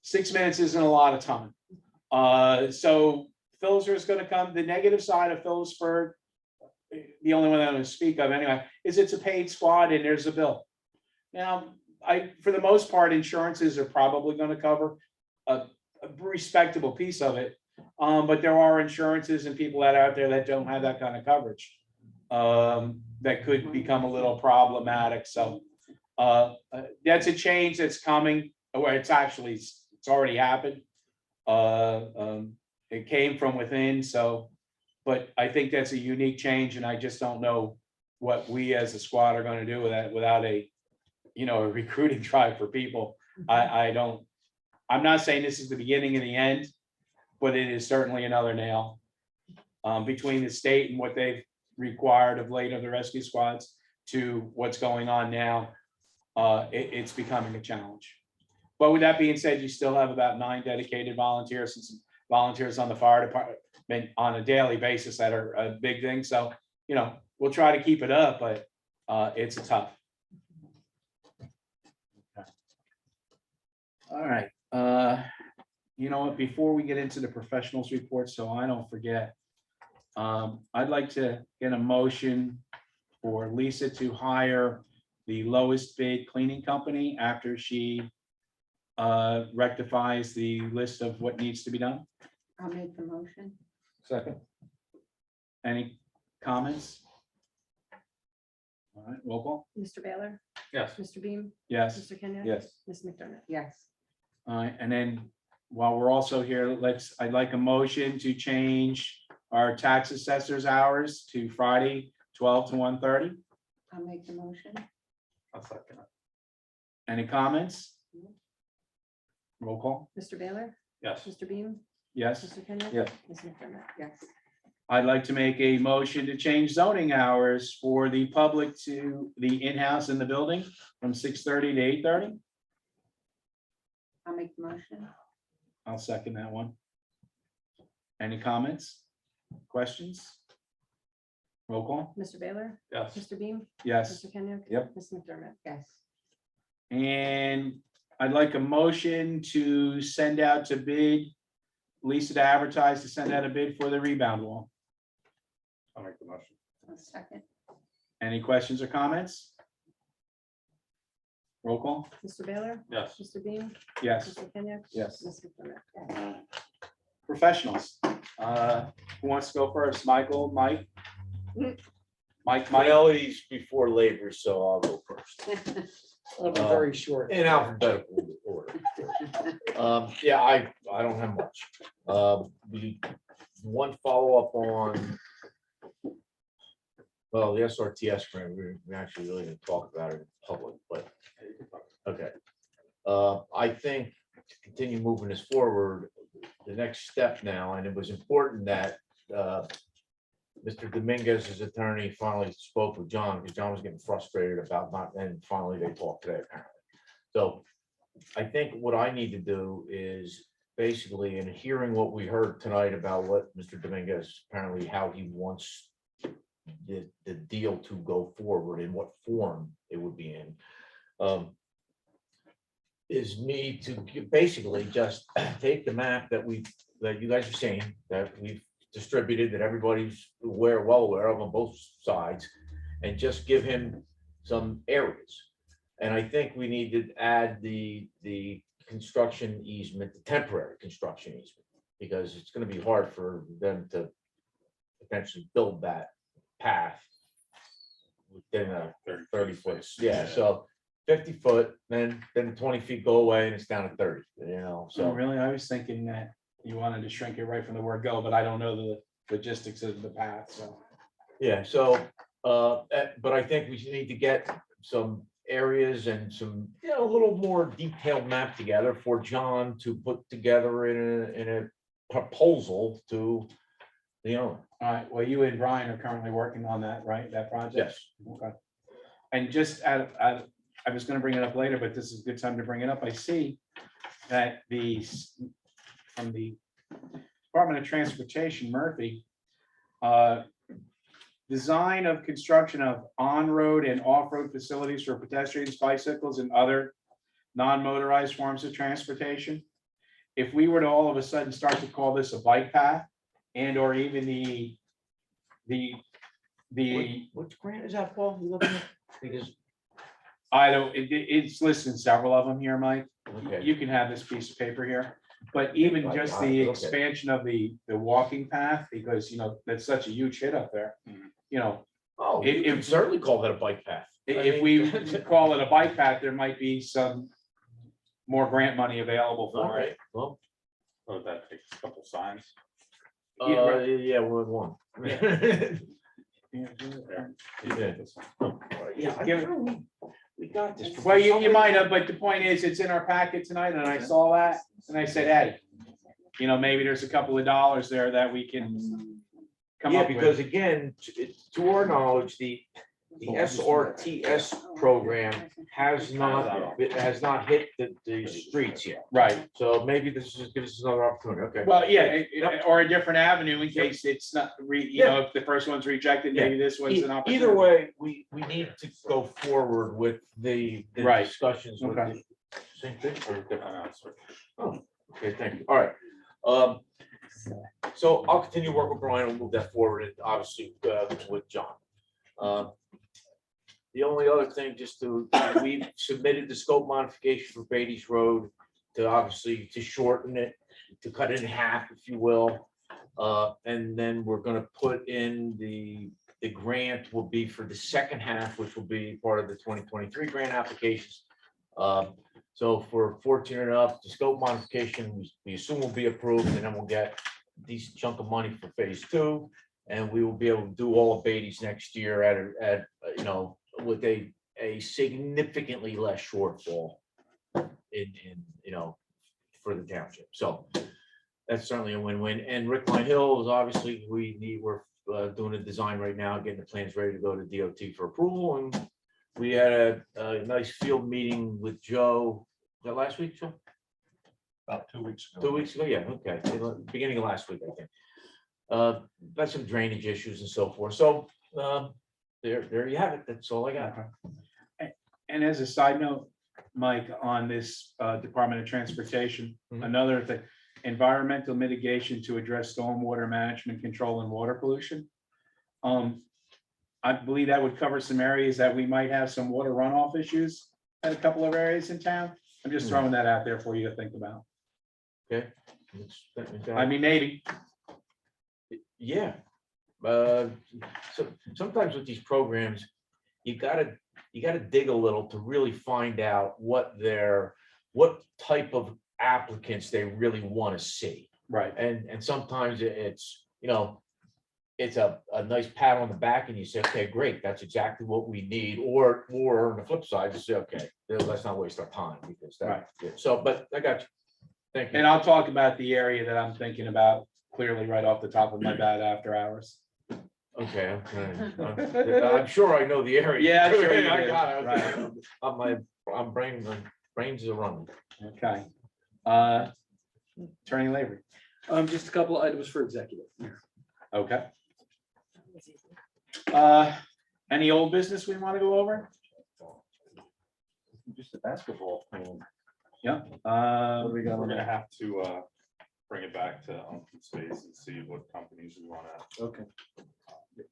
6 minutes isn't a lot of time. So Phillipsburg is going to come. The negative side of Phillipsburg, the only one that I'm going to speak of anyway, is it's a paid squad and there's a bill. Now, for the most part, insurances are probably going to cover a respectable piece of it. But there are insurances and people that are out there that don't have that kind of coverage. That could become a little problematic. So that's a change that's coming, or it's already happened. It came from within, so, but I think that's a unique change, and I just don't know what we as a squad are going to do with that without a, you know, a recruiting drive for people. I'm not saying this is the beginning of the end, but it is certainly another nail between the state and what they've required of late of the rescue squads to what's going on now. It's becoming a challenge. But with that being said, you still have about 9 dedicated volunteers and some volunteers on the fire department on a daily basis that are a big thing. So, you know, we'll try to keep it up, but it's tough. All right. You know what, before we get into the professionals report, so I don't forget, I'd like to get a motion for Lisa to hire the lowest bid cleaning company after she rectifies the list of what needs to be done. I'll make the motion. Second. Any comments? All right, roll call. Mr. Baylor? Yes. Mr. Beam? Yes. Mr. Kenya? Yes. Ms. McDermott? Yes. All right, and then while we're also here, I'd like a motion to change our tax assessor's hours to Friday, 12 to 1:30. I'll make the motion. I'll second it. Any comments? Roll call. Mr. Baylor? Yes. Mr. Beam? Yes. Mr. Kenya? Yes. Ms. McDermott? Yes. I'd like to make a motion to change zoning hours for the public to the in-house in the building from 6:30 to 8:30. I'll make the motion. I'll second that one. Any comments? Questions? Roll call. Mr. Baylor? Yes. Mr. Beam? Yes. Mr. Kenya? Yep. Ms. McDermott? Yes. And I'd like a motion to send out to bid, Lisa to advertise to send out a bid for the rebound wall. I'll make the motion. A second. Any questions or comments? Roll call. Mr. Baylor? Yes. Mr. Beam? Yes. Mr. Kenya? Yes. Ms. McDermott? Yes. Professionals. Who wants to go first? Michael, Mike? Mike, Finalities before labor, so I'll go first. It'll be very short. In alphabetical order. Yeah, I I don't have much. We, one follow-up on, well, the SRTS grant, we actually really didn't talk about it in public, but, okay. I think to continue moving this forward, the next step now, and it was important that Mr. Dominguez's attorney finally spoke with John, because John was getting frustrated about not, and finally they talked today apparently. So I think what I need to do is basically, in hearing what we heard tonight about what Mr. Dominguez, apparently how he wants the deal to go forward, in what form it would be in, is me to basically just take the map that you guys are seeing, that we've distributed, that everybody's well aware of on both sides, and just give him some areas. And I think we need to add the construction easement, the temporary construction easement, because it's going to be hard for them to potentially build that path within a 30 foot. Yeah, so 50 foot, then 20 feet go away and it's down to 30, So so. really, I was thinking that you wanted to shrink it right from the word go, but I don't know the logistics of the path, so. Yeah, so, but I think we need to get some areas and some, a little more detailed map together for John to put together in a proposal to the owner. All right, well, you and Brian are currently working on that, right, that project? Yes. Okay. And just I was gonna bring it up later, but this is a good time to bring it up. I see that from the Department of Transportation, Murphy, design of construction of on-road and off-road facilities for pedestrians, bicycles, and other non-motorized forms of transportation. If we were to all of a sudden start to call this a bike path, and or even Which grant is that, Paul? You looking at? Because, I don't, it's listed in several of them here, Mike. okay, You can have this piece of paper here, but even just the Okay. expansion of the walking path, because, that's such a huge hit up there. oh, If- you can if- certainly call that a bike path. If we call it a bike path, there might be some more grant money available All for it. right, well, Oh, that takes a couple signs. yeah, we're at one. Yeah, Give it- I'm sure we got this. Well, you might have, but the point is, it's in our packet tonight, and I saw that, and I said, Eddie, maybe there's a couple of dollars there that we can come Yeah, up because with. again, to our knowledge, the SRTS program has not hit the streets yet. Right. So maybe this is gives us another opportunity. Okay. Well, yeah, or a different avenue in case it's not, if the first one's rejected, maybe this one's an opportunity. Either way, we need to go forward with the Right. discussions with Okay. the same thing or different. Answer. Oh, okay, thank you. All right. So I'll continue to work with Brian and move that forward, and obviously with John. The only other thing, we've submitted the scope modification for Beatty's Road to obviously to shorten it, to cut it in half, if you will. And then we're gonna put in the grant will be for the second half, which will be part of the 2023 grant applications. So if we're fortunate enough, the scope modification, we assume will be approved, and then we'll get a decent chunk of money for phase 2. And we will be able to do all of Beatty's next year at with a significantly less shortfall in for the township. So that's certainly a win-win. And Rick Line Hill is obviously, we're doing a design right now, getting the plans ready to go to DOT for approval. And we had a nice field meeting with Joe. Was that last week, Joe? About 2 weeks ago. 2 weeks ago, yeah, okay, beginning of last week, I think. Got some drainage issues and so forth, so, there you have it, that's all I got. And as a side note, Mike, on this Department of Transportation, Mhm. another thing, environmental mitigation to address stormwater management control and water pollution. I believe that would cover some areas that we might have some water runoff issues at a couple of areas in town. I'm just throwing that out there for you to think about. Okay. I mean, maybe. Yeah. So sometimes with these programs, you gotta dig a little to really find out what type of applicants they really want to see. Right. And sometimes it's, it's a nice pat on the back and you say, okay, great, that's exactly what we need. Or on the flip side, you say, okay, let's not waste our time because that, so, but I got you. Thank you. And I'll talk about the area that I'm thinking about clearly right off the top of my bat after hours. Okay, I'm sure I know the area. Yeah, sure you I do. got it. Right. I'm brains are running. Okay. Attorney Lavery. Just a couple of items for executive. Okay. Any old business we want to go over? Just a basketball thing. Yeah. What do we got We're on gonna that? have to bring it back to open space and see what companies we wanna. Okay.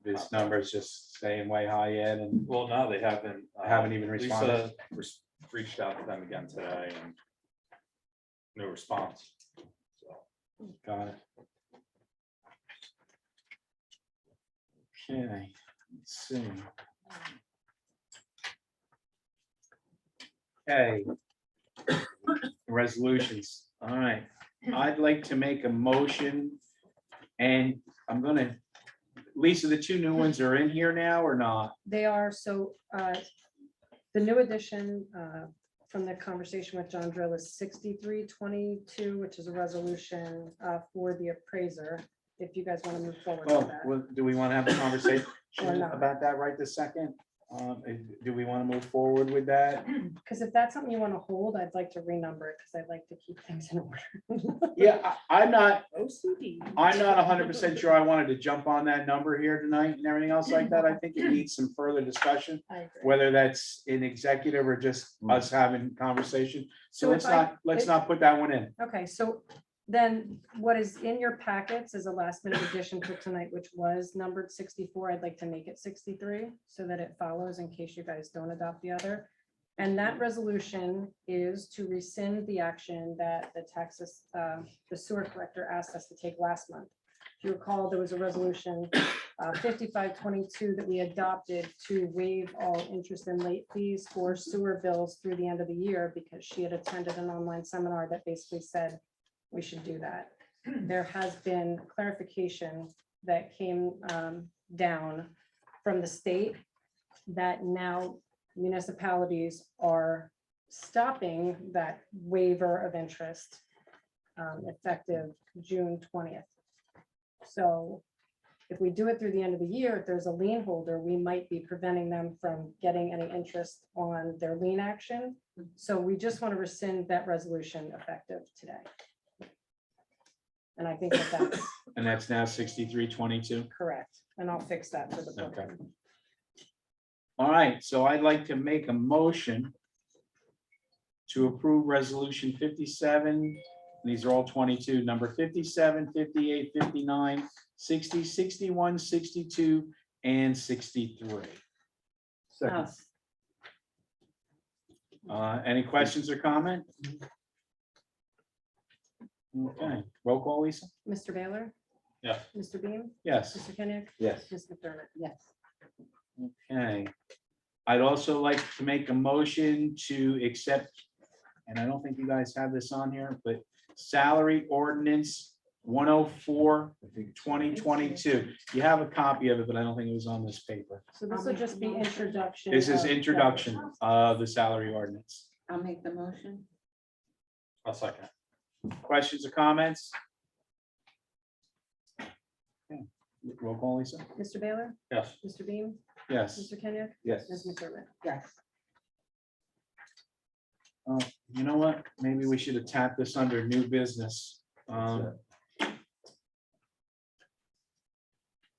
This number is just staying way high yet and Well, no, they haven't. haven't even responded. Lisa reached out to them again today and no response. So, Got it. Okay, let's see. Okay. Resolutions, all right. I'd like to make a motion. And I'm gonna, Lisa, the two new ones are in here now or not? They are, so the new addition from the conversation with John Drill is 6322, which is a resolution for the appraiser. If you guys want to move forward Well, with that. do we want to have a conversation Or not. about that right this second? Do we want to move forward with that? Because if that's something you want to hold, I'd like to renumber it because I'd like to keep things in order. Yeah, I'm not OCD. 100% sure I wanted to jump on that number here tonight and everything else like that. I think it needs some further discussion, I agree. whether that's in executive or just us having conversation. So So let's if I- let's not put that one in. Okay, so then what is in your packets is a last minute addition for tonight, which was numbered 64. I'd like to make it 63 so that it follows in case you guys don't adopt the other. And that resolution is to rescind the action that the sewer collector asked us to take last month. If you recall, there was a resolution 5522 that we adopted to waive all interest and late fees for sewer bills through the end of the year because she had attended an online seminar that basically said we should do that. There has been clarification that came down from the state that now municipalities are stopping that waiver of interest effective June 20th. So if we do it through the end of the year, if there's a lien holder, we might be preventing them from getting any interest on their lien action. So we just want to rescind that resolution effective today. And I think that that's And that's now 6322. correct. And I'll fix that for the book. Okay. All right, so I'd like to make a motion to approve resolution 57. These are all 22, number 57, 58, 59, 60, 61, 62, and 63. Second. Any questions or comment? Okay, roll call, Lisa? Mr. Baylor? Yeah. Mr. Beam? Yes. Mr. Kenneth? Yes. Ms. McDermott? Yes. Okay. I'd also like to make a motion to accept, and I don't think you guys have this on here, but salary ordinance 104, 2022. You have a copy of it, but I don't think it was on this paper. So this will just be introduction. This is of- introduction of the salary ordinance. I'll make the motion. I'll second. Questions or comments? Okay. Roll call, Lisa? Mr. Baylor? Yes. Mr. Beam? Yes. Mr. Kenneth? Yes. Ms. McDermott? Yes. You know what? Maybe we should have tapped this under new business.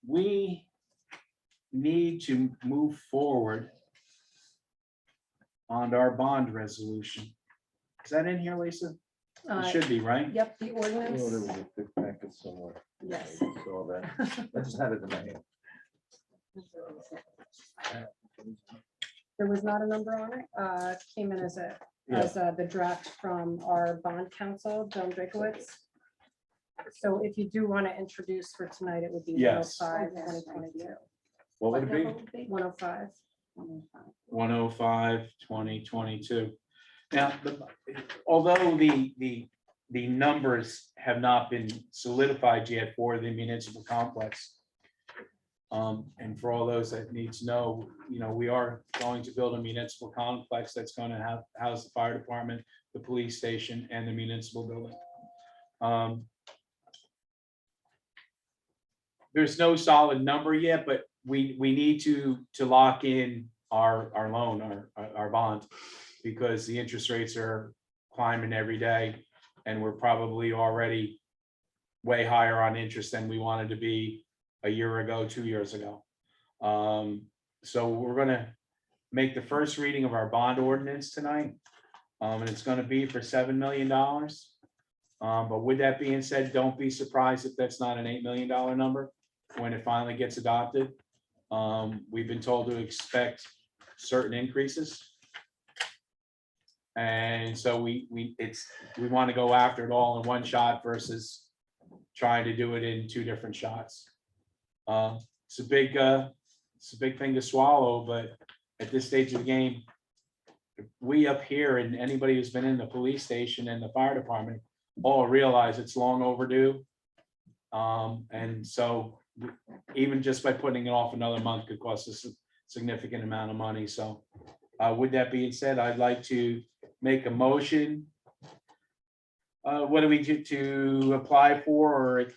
We need to move forward on our bond resolution. Is that in here, Lisa? It should be, right? Yep, the Oh, there ordinance. was a big packet somewhere. Yes. I saw that. I just had it in my hand. There was not a number on it. Came in as the draft from our bond counsel, Joan Drakowitz. So if you do want to introduce for tonight, it would be Yes. 105, 2022. What would it be? 105. 105, 2022. Now, although the the numbers have not been solidified yet for the municipal complex. And for all those that need to know, we are going to build a municipal complex that's going to house the fire department, the police station, and the municipal building. There's no solid number yet, but we need to lock in our loan, our bond, because the interest rates are climbing every day, and we're probably already way higher on interest than we wanted to be a year ago, 2 years ago. So we're gonna make the first reading of our bond ordinance tonight. And it's gonna be for $7 million. But with that being said, don't be surprised if that's not an $8 million number when it finally gets adopted. We've been told to expect certain increases. And so we want to go after it all in one shot versus trying to do it in 2 different shots. It's a big thing to swallow, but at this stage of the game, we up here and anybody who's been in the police station and the fire department all realize it's long overdue. And so even just by putting it off another month could cost us a significant amount of money. So with that being said, I'd like to make a motion. What do we do to apply for or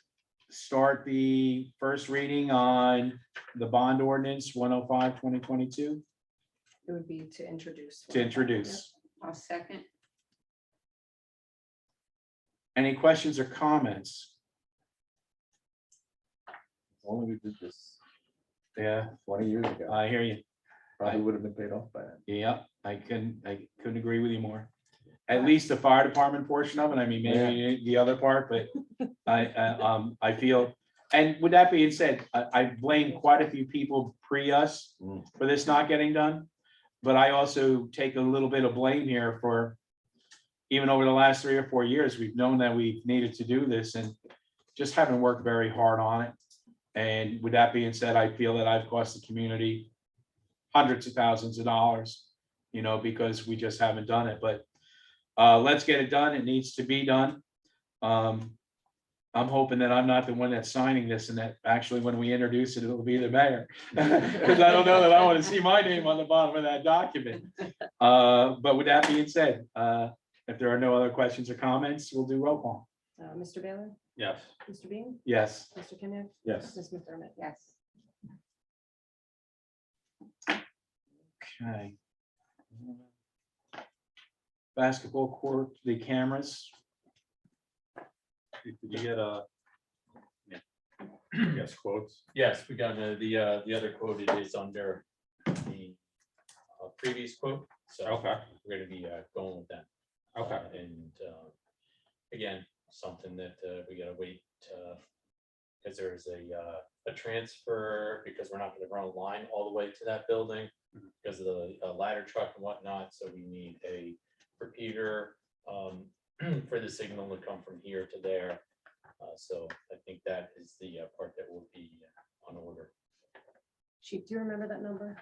start the first reading on the bond ordinance 105/2022? It would be to introduce. To introduce. I'll second. Any questions or comments? Only we did this Yeah, 20 years ago, I hear you. probably would have been paid off by then. Yeah, I couldn't agree with you more. At least the fire department portion of it. I mean, maybe the other part, but I feel, and with that being said, I blame quite a few people pre us for this not getting done. But I also take a little bit of blame here for even over the last 3 or 4 years, we've known that we needed to do this and just haven't worked very hard on it. And with that being said, I feel that I've cost the community hundreds of thousands of dollars, because we just haven't done it. But let's get it done. It needs to be done. I'm hoping that I'm not the one that's signing this and that actually when we introduce it, it'll be the mayor. Because I don't know that I want to see my name on the bottom of that document. But with that being said, if there are no other questions or comments, we'll do roll call. Mr. Baylor? Yes. Mr. Bean? Yes. Mr. Kenneth? Yes. Ms. McDermott? Yes. Okay. Basketball court, the cameras. Did you get yes, quotes? Yes, we got the other quote is under the previous quote, so Okay. we're gonna be going with that. Okay. And again, something that we gotta wait, because there's a transfer, because we're not gonna run a line all the way to that building because of the ladder truck and whatnot, so we need a repeater for the signal to come from here to there. So I think that is the part that will be on order. Chief, do you remember that number?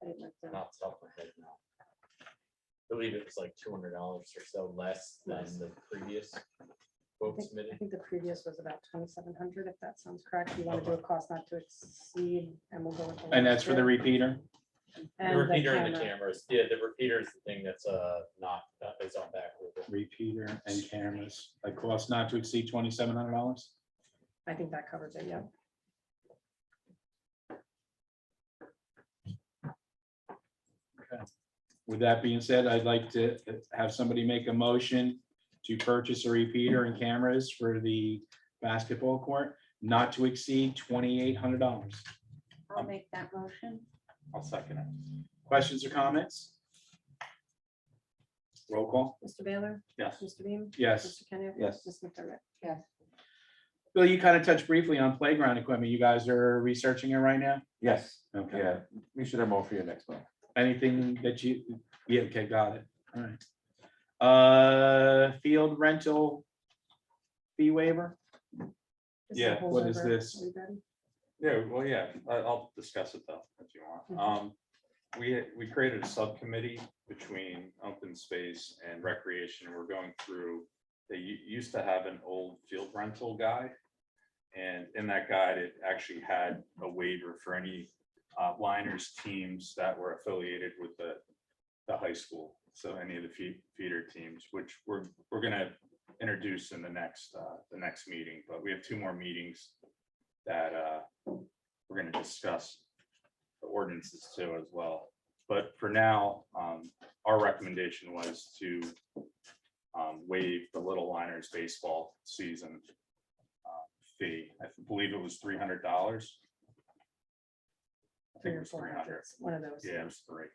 I didn't write it down. Not off the top of my head now. I believe it was like $200 or so less than the previous quote I submitted. think the previous was about 2,700, if that sounds correct. You want to do a cost not to exceed, and we'll go with. And that's for the repeater. The repeater and the cameras. Yeah, the repeater is the thing that's not is on back order. Repeater and cameras, a cost not to exceed $2,700. I think that covers it, yeah. With that being said, I'd like to have somebody make a motion to purchase a repeater and cameras for the basketball court, not to exceed $2,800. I'll make that motion. I'll second it. Questions or comments? Roll call. Mr. Baylor? Yes. Mr. Beam? Yes. Mr. Kenneth? Yes. Ms. McDermott? Yes. Bill, you kind of touched briefly on playground equipment. You guys are researching it right now? Yes, Okay. yeah, we should have more for you next month. Anything that yeah, okay, got it. All right. Field rental fee waiver? This is a Yeah, what is holdover. this? Are we ready? Yeah, well, yeah, I'll discuss it though, if you want. We created a subcommittee between open space and recreation. We're going through used to have an old field rental guide. And in that guide, it actually had a waiver for any liners teams that were affiliated with the high school. So any of the feeder teams, which we're gonna introduce in the next meeting, but we have 2 more meetings that we're gonna discuss the ordinances too as well. But for now, our recommendation was to waive the Little Liners baseball season fee. I believe it was $300. I think it was 300. One of those. Yeah, it was 3.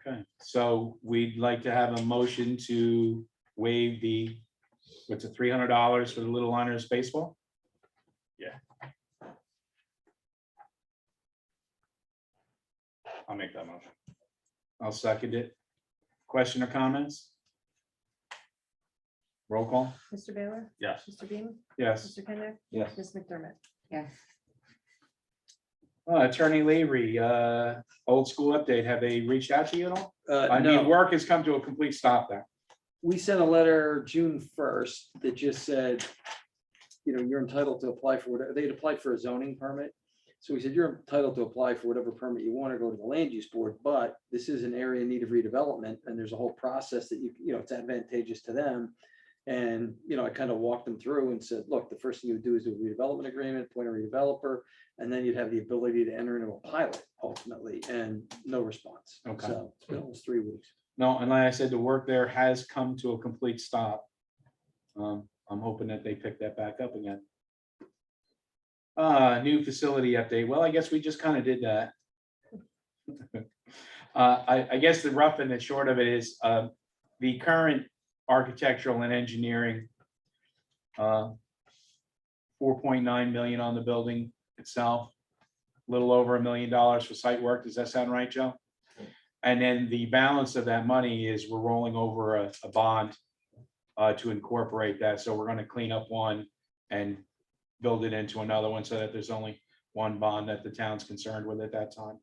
Okay, so we'd like to have a motion to waive the, what's it, $300 for the Little Liners baseball? I'll make that motion. I'll second it. Question or comments? Roll call? Mr. Baylor? Yes. Mr. Beam? Yes. Mr. Kenneth? Yes. Ms. McDermott? Yes. Attorney Lavery, old school update. Have they reached out to you at all? I mean, No, work has come to a complete stop there. we sent a letter June 1st that just said, you're entitled to apply for whatever, they'd applied for a zoning permit. So we said, you're entitled to apply for whatever permit you want to go to the land use board, but this is an area in need of redevelopment, and there's a whole process that it's advantageous to them. And, I kind of walked them through and said, look, the first thing you would do is do a redevelopment agreement, appoint a redeveloper, and then you'd have the ability to enter into a pilot ultimately, and no response. Okay. So it's been almost 3 weeks. No, and like I said, the work there has come to a complete stop. I'm hoping that they pick that back up again. New facility update. Well, I guess we just kind of did that. I guess the rough and the short of it is, the current architectural and engineering, 4.9 million on the building itself, a little over $1 million for site work. Does that sound right, Joe? And then the balance of that money is we're rolling over a bond to incorporate that. So we're going to clean up one and build it into another one so that there's only one bond that the town's concerned with at that time.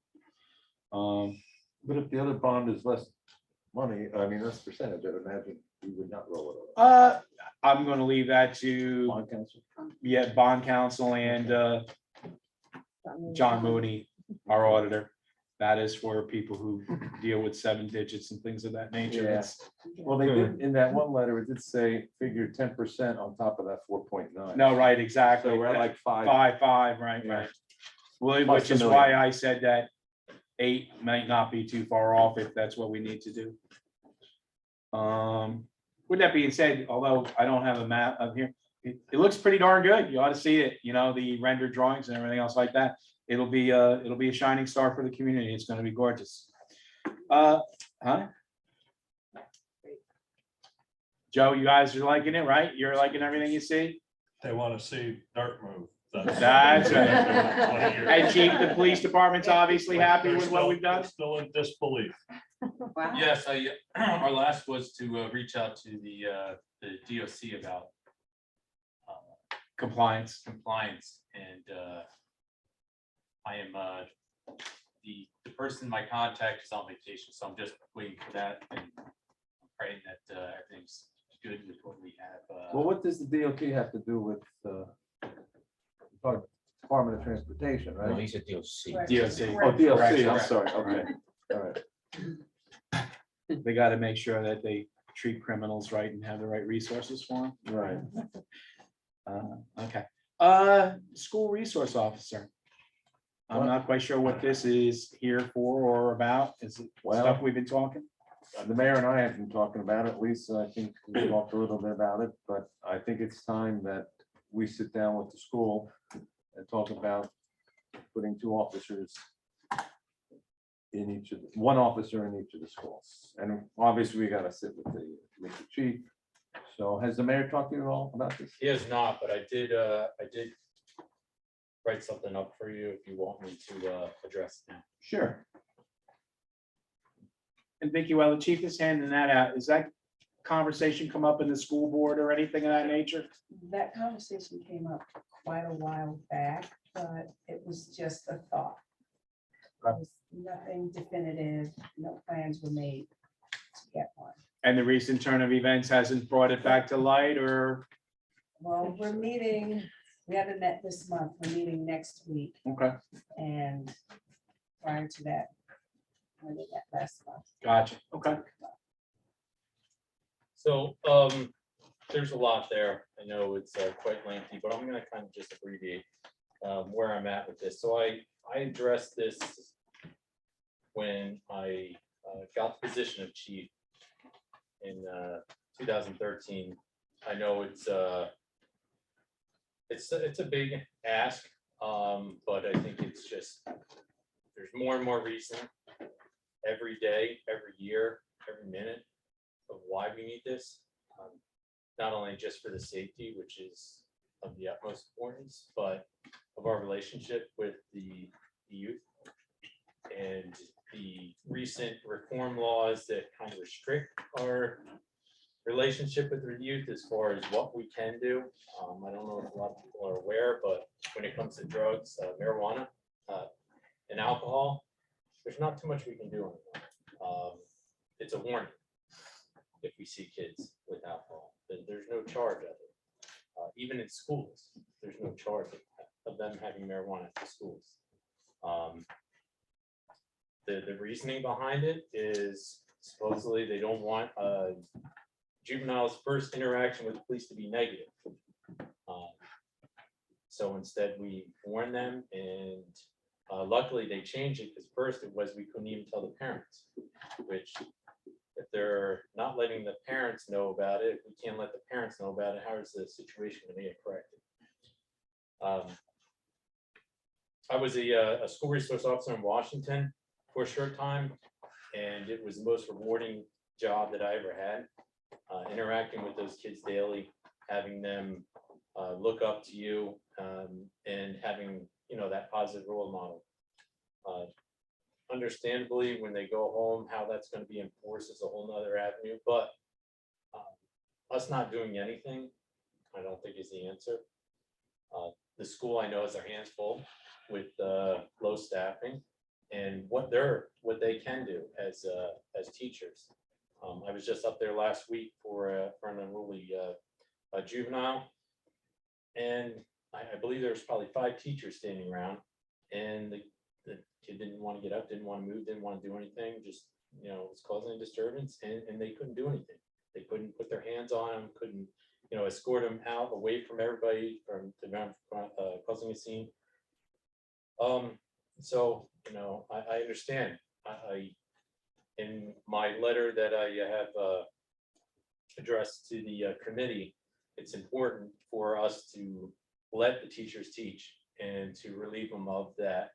But if the other bond is less money, I mean, less percentage, I'd imagine we would not roll it over. I'm going to leave that to, Bond council? bond counsel and John Mooney, our auditor. That is for people who deal with 7 digits and things of that nature. Yeah. Well, they did, in that one letter, it did say figure 10% on top of that 4.9. No, right, exactly. So we're at like 5. 5, right, Yeah. right. Well, Plus which the is million. why I said that 8 might not be too far off if that's what we need to do. With that being said, although I don't have a map of here, it looks pretty darn good. You ought to see it, the rendered drawings and everything else like that. It'll be a shining star for the community. It's going to be gorgeous. Huh? Joe, you guys are liking it, right? You're liking everything you see? They want to see dirt move. That's right. And And Chief, the police department's obviously happy with what we've done. Still in disbelief. Wow. Yes, our last was to reach out to the DOC about Compliance. compliance, and I am the person, my contact is on vacation, so I'm just waiting for that, and I'm praying that everything's good with what we have. Well, what does the DOT have to do with Department of Transportation, No, right? he said DOC. DOC. Oh, DLC, I'm Correct. sorry, okay, all right. They got to make sure that they treat criminals right and have the right resources for them. Right. Okay. School resource officer. I'm not quite sure what this is here for or about. Is it Well- stuff we've been talking? The mayor and I have been talking about it, Lisa, I think we talked a little bit about it, but I think it's time that we sit down with the school and talk about putting 2 officers in each of, one officer in each of the schools. And obviously, we gotta sit with the chief. So has the mayor talked to you at all about this? He has not, but I did write something up for you if you want me to address it now. Sure. And Vicky, while the chief is handing that out, is that conversation come up in the school board or anything of that nature? That conversation came up quite a while back, but it was just a thought. There's nothing definitive, no plans were made to get one. And the recent turn of events hasn't brought it back to light, or? Well, we're meeting, we haven't met this month, we're meeting next week, Okay, and prior to that, we did that last month. gotcha. Okay. So, there's a lot there. I know it's quite lengthy, but I'm gonna kind of just abbreviate where I'm at with this. So I addressed this when I got the position of chief in 2013. I know it's a big ask, but I think it's just, there's more and more reason every day, every year, every minute of why we need this. Not only just for the safety, which is of the utmost importance, but of our relationship with the youth and the recent reform laws that kind of restrict our relationship with the youth as far as what we can do. I don't know if a lot of people are aware, but when it comes to drugs, marijuana, and alcohol, there's not too much we can do anymore. It's a warning if we see kids with alcohol. There's no charge of it. Even in schools, there's no charge of them having marijuana at schools. The reasoning behind it is supposedly they don't want juveniles' first interaction with the police to be negative. So instead we warn them, and luckily they changed it, because first it was we couldn't even tell the parents, which if they're not letting the parents know about it, if we can't let the parents know about it, how is the situation going to get corrected? I was a school resource officer in Washington for a short time, and it was the most rewarding job that I ever had. Interacting with those kids daily, having them look up to you, and having, you know, that positive role model. Understandably, when they go home, how that's going to be enforced is a whole nother avenue, but us not doing anything, I don't think is the answer. The school, I know, has their hands full with low staffing and what they can do as teachers. I was just up there last week for an unruly juvenile, and I believe there was probably 5 teachers standing around, and the kid didn't want to get up, didn't want to move, didn't want to do anything, just, you know, was causing a disturbance, and they couldn't do anything. They couldn't put their hands on him, couldn't, you know, escort him out away from everybody, from causing a scene. So, you know, I understand. In my letter that I have addressed to the committee, it's important for us to let the teachers teach and to relieve them of that,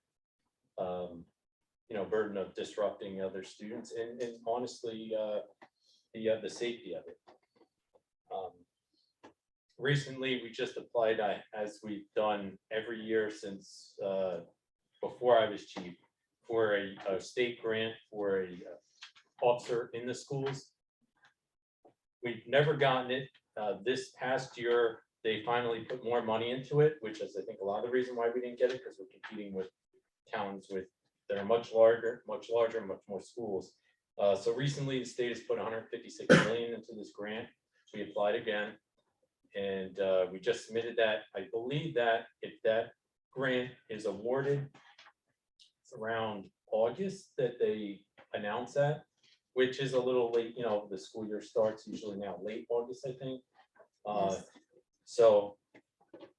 you know, burden of disrupting other students, and honestly, the safety of it. Recently, we just applied, as we've done every year since before I was chief, for a state grant for a officer in the schools. We've never gotten it. This past year, they finally put more money into it, which is, I think, a lot of the reason why we didn't get it, because we're competing with towns that are much larger, much more schools. So recently, the state has put 156 million into this grant. We applied again, and we just submitted that. I believe that if that grant is awarded, it's around August that they announce that, which is a little late. You know, the school year starts usually now late August, I think. So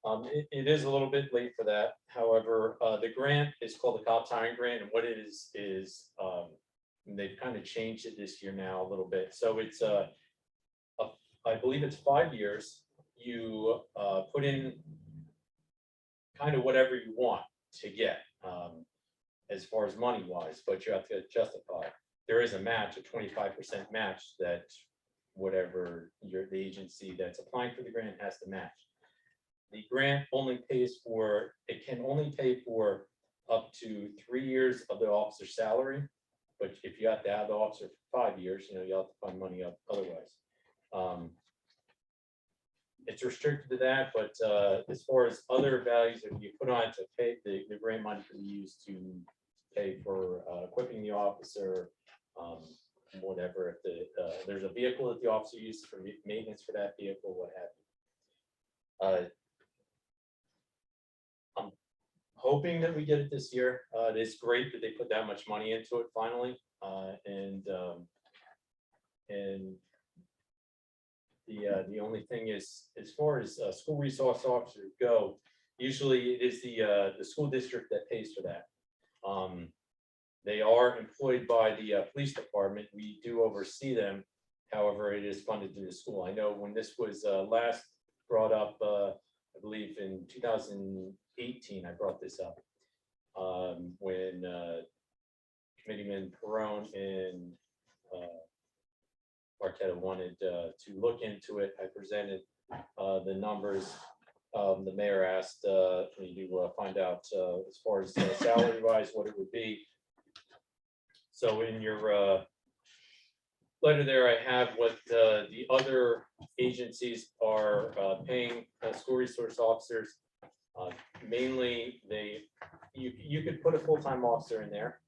it is a little bit late for that. However, the grant is called the Cops Hiring Grant, and what it is they've kind of changed it this year now a little bit. So it's I believe it's 5 years. You put in kind of whatever you want to get as far as money wise, but you have to justify. There is a match, a 25% match that whatever the agency that's applying for the grant has to match. The grant only pays for, it can only pay for up to 3 years of the officer's salary. But if you have to have the officer for 5 years, you know, you have to find money up otherwise. It's restricted to that, but as far as other values that you put on to pay, the grant money can be used to pay for equipping the officer, whatever, if there's a vehicle that the officer uses for maintenance for that vehicle, what have you. I'm hoping that we get it this year. It is great that they put that much money into it finally, and the only thing is, as far as school resource officers go, usually it is the school district that pays for that. They are employed by the police department. We do oversee them. However, it is funded through the school. I know when this was last brought up, I believe in 2018, I brought this up. When Committeeman Perone and Marqueta wanted to look into it, I presented the numbers. The mayor asked me to find out as far as salary wise what it would be. So in your letter there, I have what the other agencies are paying school resource officers. Mainly, you could put a full-time officer in there.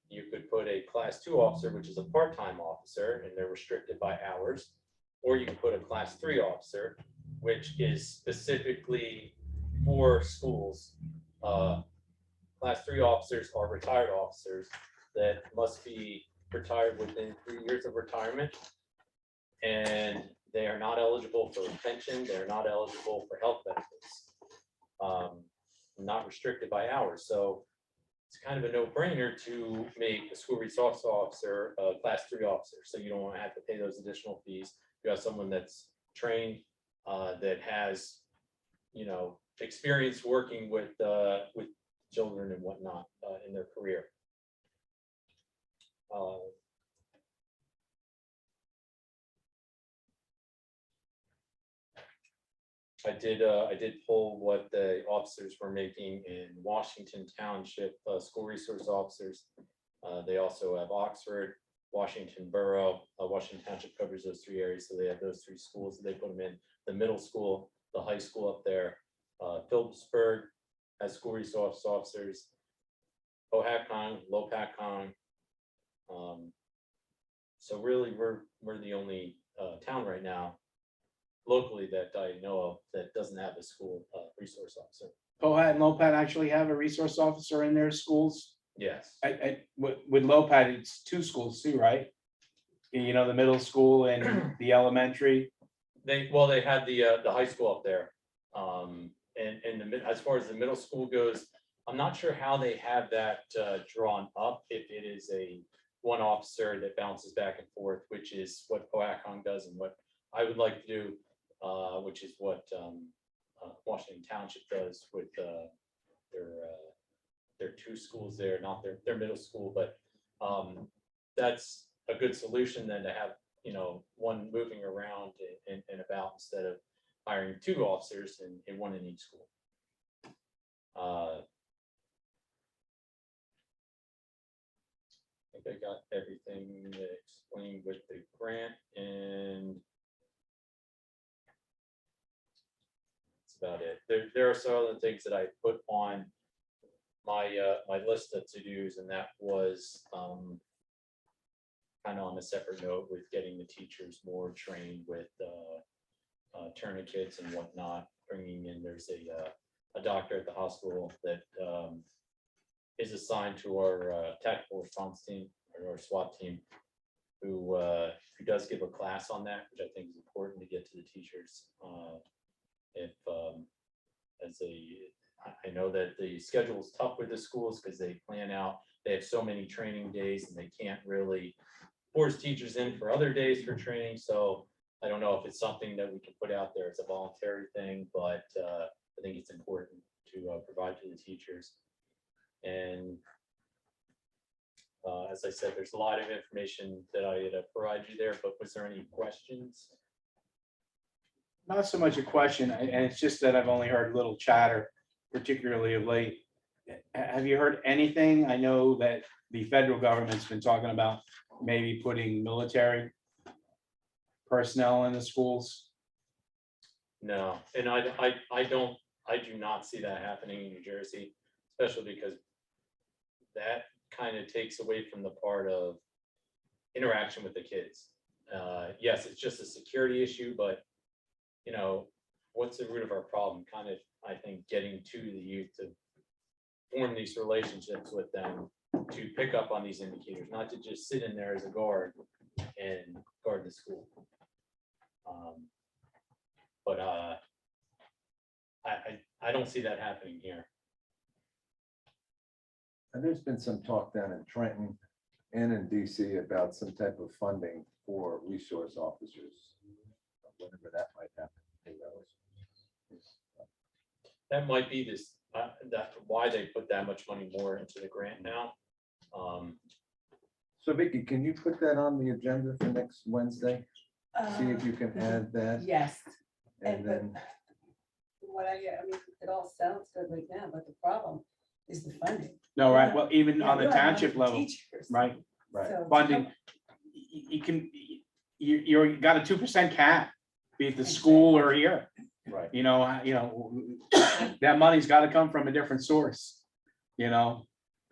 You could put a class 2 officer, which is a part-time officer, and they're restricted by hours. Or you can put a class 3 officer, which is specifically for schools. Class 3 officers are retired officers that must be retired within 3 years of retirement. And they are not eligible for pension. They're not eligible for health benefits. Not restricted by hours. So it's kind of a no-brainer to make a school resource officer a class 3 officer. So you don't want to have to pay those additional fees. You have someone that's trained, that has, experience working with children and whatnot in their career. I did pull what the officers were making in Washington Township, school resource officers. They also have Oxford, Washington Borough. Washington Township covers those 3 areas, so they have those 3 schools. They put them in the middle school, the high school up there. Phillipsburg has school resource officers. Ohakon, Lopakon. So really, we're the only town right now locally that I know of that doesn't have a school resource officer. Pohat and Lopat actually have a resource officer in their schools. Yes. With Lopat, it's 2 schools too, right? The middle school and the elementary. They had the high school up there. As far as the middle school goes, I'm not sure how they have that drawn up, if it is a one officer that bounces back and forth, which is what Poakon does and what I would like to do, which is what Washington Township does with their 2 schools there, not their middle school, but that's a good solution than to have, one moving around and about instead of hiring 2 officers and 1 in each school. I think I got everything explained with the grant, and that's about it. There are some other things that I put on my my list of to-dos, and that was kind of on a separate note with getting the teachers more trained with tourniquets and whatnot. Bringing in, there's a doctor at the hospital that is assigned to our tactical response team or our SWAT team, who does give a class on that, which I think is important to get to the teachers. I know that the schedule is tough with the schools because they plan out, they have so many training days and they can't really force teachers in for other days for training. So I don't know if it's something that we can put out there as a voluntary thing, but I think it's important to provide to the teachers. And as I said, there's a lot of information that I had provided you there, but was there any questions? Not so much a question, and it's just that I've only heard little chatter, particularly of late. Have you heard anything? I know that the federal government's been talking about maybe putting military personnel in the schools. No, and I do not see that happening in New Jersey, especially because that kind of takes away from the part of interaction with the kids. Yes, it's just a security issue, but you know, what's the root of our problem? Kind of, I think, getting to the youth to form these relationships with them, to pick up on these indicators, not to just sit in there as a guard and guard the school. But I don't see that happening here. And there's been some talk down in Trenton and in DC about some type of funding for resource officers. Whenever that might happen, who knows? That might be this, that's why they put that much money more into the grant now. So Vicky, can you put that on the agenda for next Wednesday? See if you can add that, Yes, and then, what I mean, it all sounds good right now, but the problem is the funding. No, right, well, even on the You have township enough level, teachers. right, right, So- funding, you can, you got a 2% cap, be it the school or here, right. you know, that money's gotta come from a different source, you know?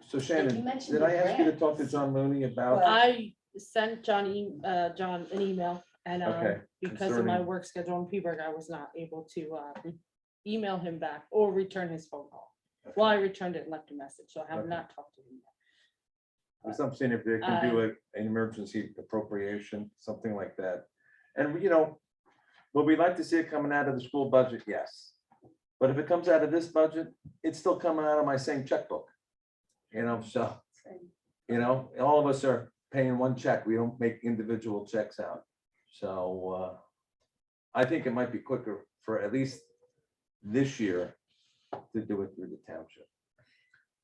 So You Shannon, mentioned did the I ask you to grant. talk to John Mooney about? I sent John an email, and Okay, because of my concerning- work schedule in Peaburg, I was not able to email him back or return his phone call. Well, I returned it and left a message, so I have Okay. not talked to him yet. Because I'm saying if they can do an emergency appropriation, something like that. And, you know, would we like to see it coming out of the school budget? Yes. But if it comes out of this budget, it's still coming out of my same checkbook. You know, so, you know, all of us are paying one check. We don't make individual checks out. So I think it might be quicker for at least this year to do it through the township.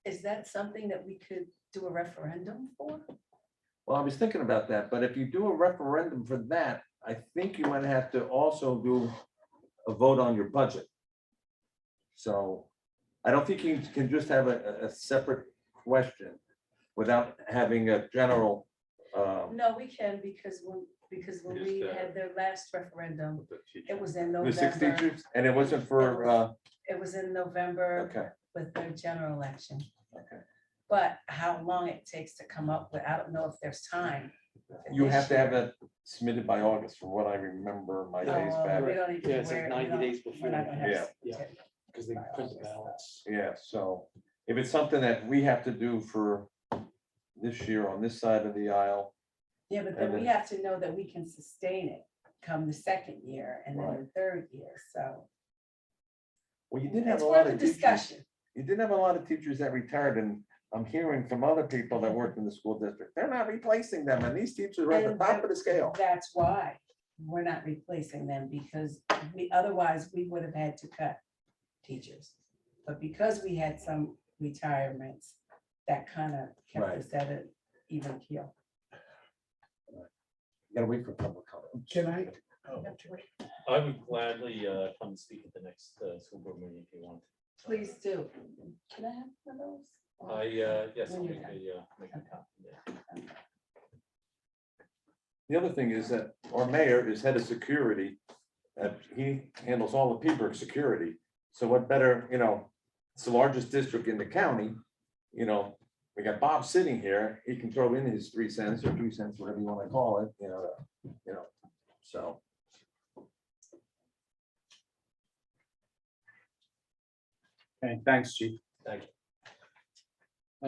Is that something that we could do a referendum for? Well, I was thinking about that, but if you do a referendum for that, I think you might have to also do a vote on your budget. So I don't think you can just have a separate question without having a general. No, we can, because when we Just, had their last referendum, The teacher. it was in The six November. teachers, and it wasn't for, It was in November okay, with their general election. okay. But how long it takes to come up with, I don't know if there's time. for You this have to have year. that submitted by August, from what I remember my days Oh, back. we don't even Yeah, it's like wear- 90 we don't- days we're before. not gonna have Yeah. certificate Because they by print the August, ballots. Yeah, so if it's something that we have to do for this year on this side of the aisle, Yeah, but then And we then- have to know that we can sustain it come the second year and then the third year, so. well, you did have It's a lot worth a of teachers. discussion. You did have a lot of teachers that retired, and I'm hearing from other people that worked in the school district, they're not replacing them, and these teachers are at the And top of the scale. That's why we're not replacing them, because otherwise we would have had to cut teachers. But because we had some retirements, that kind of kept Right. us at an even keel. Gotta wait for public comment. Can I? I would gladly come and speak at the next school board meeting if you want. Please do. Can I have one of those? Yes, I'll When make you're a make a copy. Yeah. The other thing is that our mayor is head of security, he handles all the Peaburg security. So what better, you know, it's the largest district in the county, you know, we got Bob sitting here, he can throw in his 3 cents or 2 cents, whatever you want to call it, you know, so. Okay, thanks, chief. Thank you.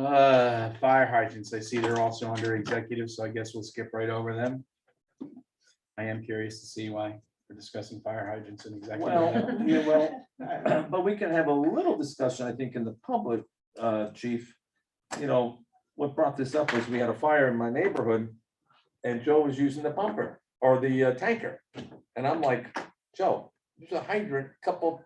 Fire hydrants, I see they're also under executive, so I guess we'll skip right over them. I am curious to see why we're discussing fire hydrants in executive. Well, yeah, well, but we can have a little discussion, I think, in the public, chief. You know, what brought this up was we had a fire in my neighborhood and Joe was using the pumper or the tanker. And I'm like, Joe, there's a hydrant, couple,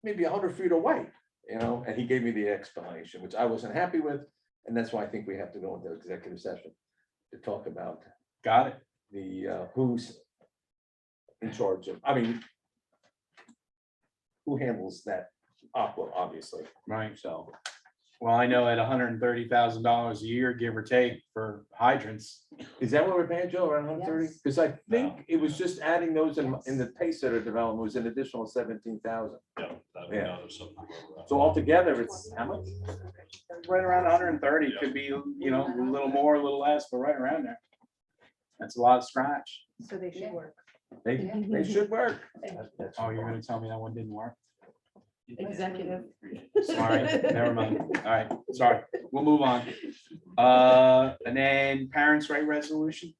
maybe 100 feet away, you know, and he gave me the explanation, which I wasn't happy with. And that's why I think we have to go into executive session to talk about Got it. the, who's in charge of, I mean, who handles that aqua, obviously, Right. so. Well, I know at $130,000 a year, give or take, for hydrants. Is that what we're paying, Joe, around 130? Yes. Because I think No. it was just adding those in Yes. the pay center development was an additional 17,000. Yeah, that'd be Yeah. another something. So altogether, it's how much? Right around 130, could be, a little more, a little less, but right around there. That's a lot of scratch. So they should Yeah. work. They should work. Oh, you're gonna tell me that one didn't work? Executive. Sorry, never mind. All right, sorry. We'll move on. And then parents' right resolution.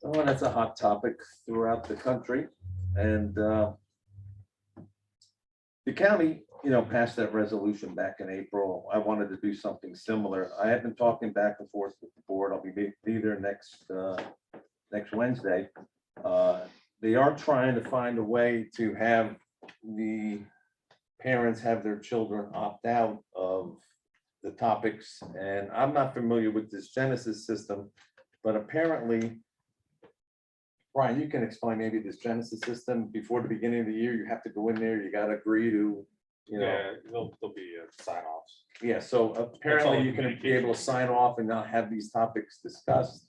Oh, that's a hot topic throughout the country. And the county, passed that resolution back in April. I wanted to do something similar. I have been talking back and forth with the board. I'll be there next Wednesday. They are trying to find a way to have the parents have their children opt out of the topics. And I'm not familiar with this Genesis system, but apparently, Brian, you can explain maybe this Genesis system. Before the beginning of the year, you have to go in there, you gotta agree to, Yeah, there'll be sign offs. yeah, so apparently you can be communication. able to sign off and not have these topics discussed.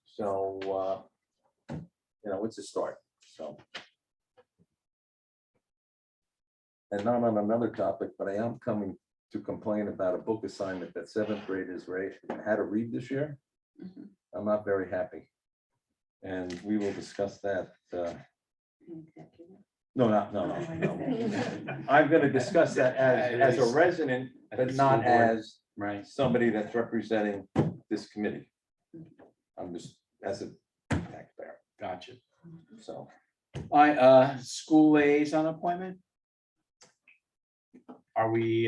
So, it's a start, so. And not on another topic, but I am coming to complain about a book assignment that seventh graders had to read this year. Mhm. I'm not very happy. And we will discuss that. No. I'm gonna discuss that as a resident, but not as Right. somebody that's representing this committee. I'm just as a taxpayer, Gotcha. so. All right, school liaison appointment. Are we,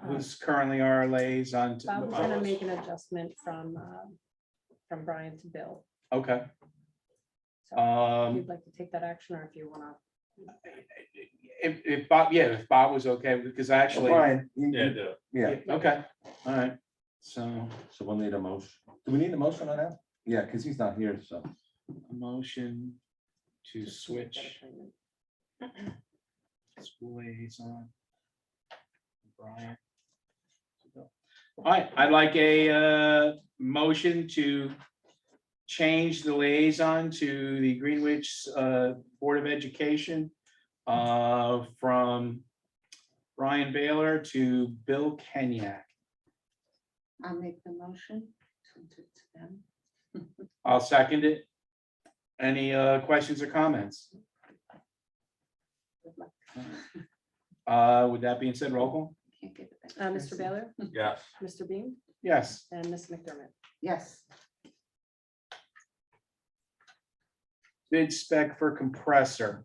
who's currently our liaison? to- Bob was gonna make an adjustment from Brian to Bill. Okay. So if you'd like to take that action, or if you wanna, If Bob was okay, because actually, Brian, Yeah, yeah, okay, all right, so so we'll need a motion. Do we need a motion on that? Yeah, because he's not here, so. a motion to switch school liaison. Brian. All right, I'd like a motion to change the liaison to the Greenwich Board of Education from Brian Baylor to Bill Kenyak. I'll make the motion. Send it to them. I'll second it. Any questions or comments? With that being said, roll call? Can't give it back. Mr. Baylor, yes. Mr. Beam, Yes. and Ms. McDermott. Yes, Bid spec for compressor.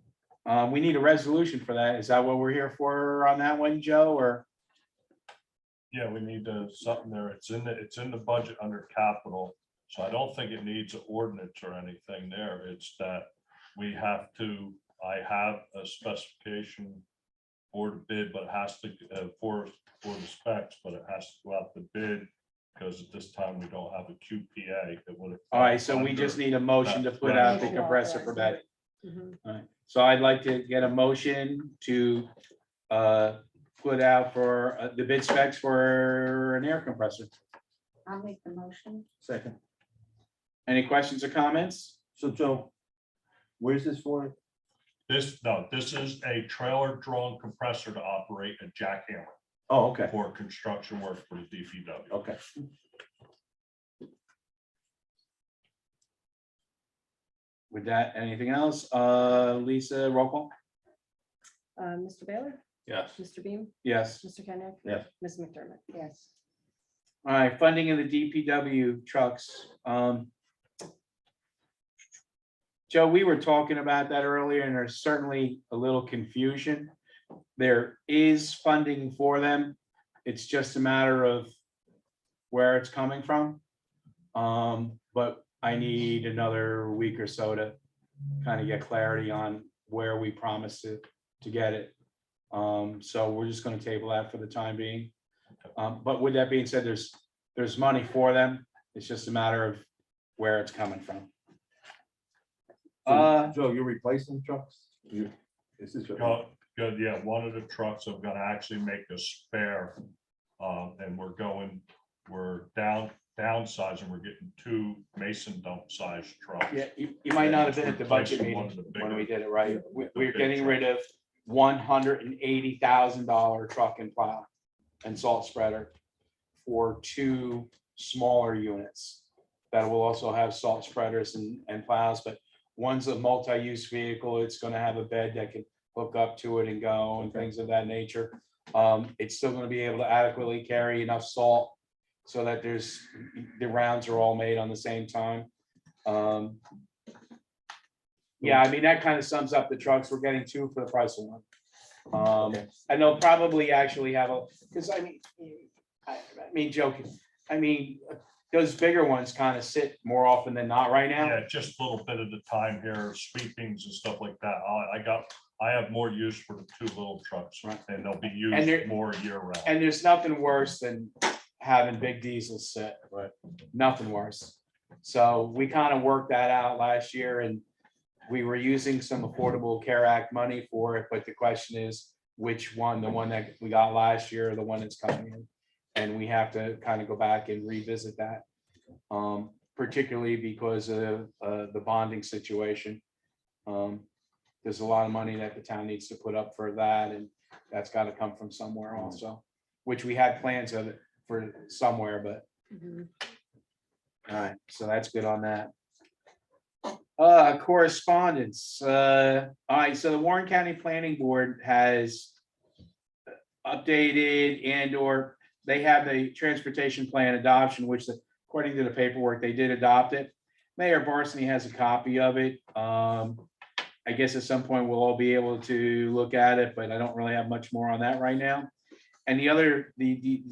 We need a resolution for that. Is that what we're here for on that one, Joe, or? Yeah, we need something there. It's in the budget under capital. So I don't think it needs an ordinance or anything there. It's that we have to, I have a specification for the bid, but it has to, for the specs, but it has to go out the bid. Because at this time, we don't have a QPA that would. All right, so we just need a motion to put out the compressor for bid. Mhm. All right, so I'd like to get a motion to put out for the bid specs for an air compressor. I'll make the motion. Second. Any questions or comments? So Joe, where's this for? This is a trailer drawn compressor to operate a jackhammer Oh, okay, for construction work for the DPW. okay. With that, anything else? Lisa, roll call? Mr. Baylor, Yes. Mr. Beam, Yes. Mr. Kenyak. Yes. Ms. McDermott. Yes, All right, funding of the DPW trucks. Joe, we were talking about that earlier, and there's certainly a little confusion. There is funding for them. It's just a matter of where it's coming from. But I need another week or so to kind of get clarity on where we promised to get it. So we're just gonna table that for the time being. But with that being said, there's money for them. It's just a matter of where it's coming from. Joe, you're replacing trucks? This is your. Good, yeah, one of the trucks I'm gonna actually make a spare And we're downsizing, we're getting 2 Mason dump size trucks. Yeah, you might not have been at the budget Replacing one meeting of the when we bigger- did it, right? the We're big getting rid of $180,000 truck and plow and salt spreader for 2 smaller units that will also have salt spreaders and plows, but one's a multi-use vehicle. It's gonna have a bed that can hook up to it and go and things of that nature. It's still gonna be able to adequately carry enough salt so that the rounds are all made on the same time. Yeah, I mean, that kind of sums up the trucks. We're getting 2 for the price of 1. And they'll probably actually have because I mean, joking, I mean, those bigger ones kind of sit more often than not right now. Yeah, just a little bit at a time here, sweepings and stuff like that. I have more use for the 2 little trucks, Right. and they'll be And they're- used more year round. And there's nothing worse than having big diesels sit. Right. Nothing worse. So we kind of worked that out last year and we were using some Affordable Care Act money for it, but the question is which one, the one that we got last year or the one that's coming in? And we have to kind of go back and revisit that. Particularly because of the bonding situation. There's a lot of money that the town needs to put up for that, and that's got to come from somewhere also, which we had plans of it for somewhere, but. All right, so that's good on that. Correspondence. All right, so the Warren County Planning Board has updated and/or they have the transportation plan adoption, which according to the paperwork, they did adopt it. Mayor Barsney has a copy of it. I guess at some point we'll all be able to look at it, but I don't really have much more on that right now. And the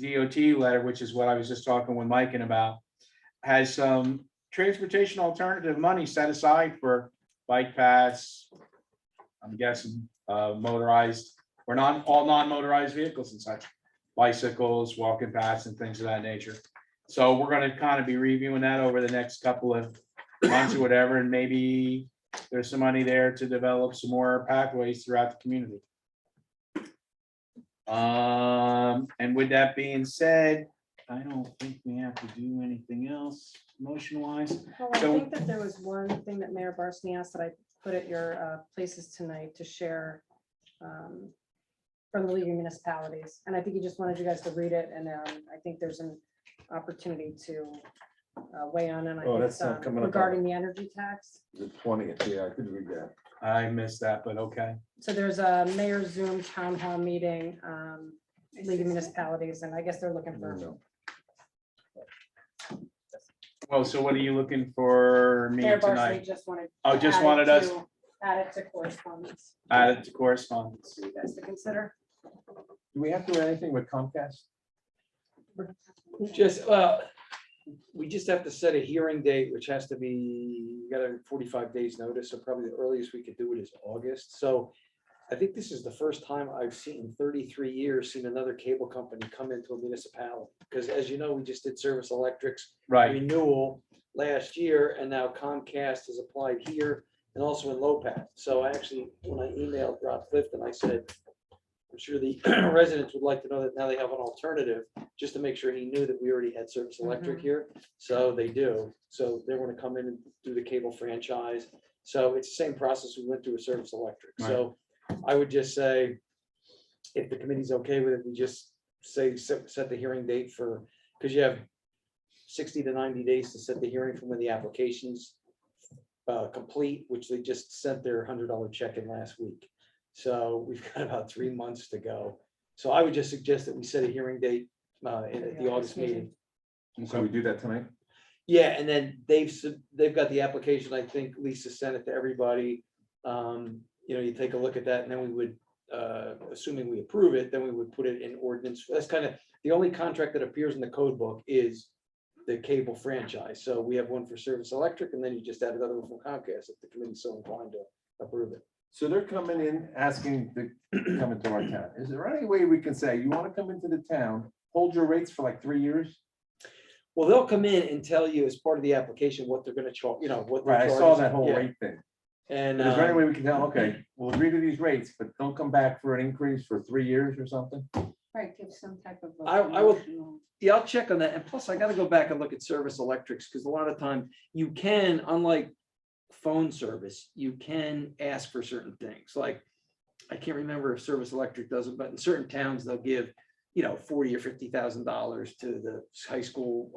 DOT letter, which is what I was just talking with Mike about, has some transportation alternative money set aside for bike paths. I'm guessing motorized or all non-motorized vehicles and such, bicycles, walking paths and things of that nature. So we're gonna kind of be reviewing that over the next couple of months or whatever, and maybe there's some money there to develop some more pathways throughout the community. And with that being said, I don't think we have to do anything else motion wise. Well, I So- think that there was one thing that Mayor Barsney asked that I put at your places tonight to share from the League of Municipalities. And I think he just wanted you guys to read it, and I think there's an opportunity to weigh on, and I Oh, think that's it's coming up on- regarding the energy tax. The 20th, yeah, I could read that. I missed that, but okay. So there's a mayor's Zoom town hall meeting, League of Municipalities, and I guess they're looking for. No. Well, so what are you looking for me Mayor Barsney tonight? just wanted. Oh, just add it wanted us- to- Add it to correspondence Add it to correspondence. for you guys to consider. Do we have to do anything with Comcast? We just have to set a hearing date, which has to be, we got a 45 days notice, so probably the earliest we could do it is August. So I think this is the first time I've seen in 33 years, seen another cable company come into a municipality. Because as you know, we just did Service Electric's Right. renewal last year, and now Comcast has applied here and also in Lopat. So I actually, when I emailed Rob Clifton, I said, I'm sure the residents would like to know that now they have an alternative, just to make sure he knew that we already had Service Electric here. So they do. So they want to come in and do the cable franchise. So it's the same process we went through with Service Electric. So I would just say, if the committee's okay with it, we just say, set the hearing date for, because you have 60 to 90 days to set the hearing from when the application's complete, which they just sent their $100 check in last week. So we've got about 3 months to go. So I would just suggest that we set a hearing date in the August meeting. So we do that tonight? Yeah, and then they've got the application. I think Lisa sent it to everybody. You take a look at that, and then we would, assuming we approve it, then we would put it in ordinance. That's kind of the only contract that appears in the code book is the cable franchise. So we have one for Service Electric, and then you just add another one from Comcast if the committee's so inclined to approve it. So they're coming in, asking to come into our town. Is there any way we can say, you want to come into the town, hold your rates for like 3 years? Well, they'll come in and tell you as part of the application what they're gonna charge, what. their Right, I saw charges- that whole yeah. rate thing. And Is there any way we can tell, okay, we'll agree to these rates, but don't come back for an increase for 3 years or something? Right, give some type of. I will- promotional- Yeah, I'll check on that. And plus I gotta go back and look at service electrics, because a lot of time you can, unlike phone service, you can ask for certain things. Like, I can't remember if Service Electric does it, but in certain towns, they'll give, $40,000 or $50,000 to the high school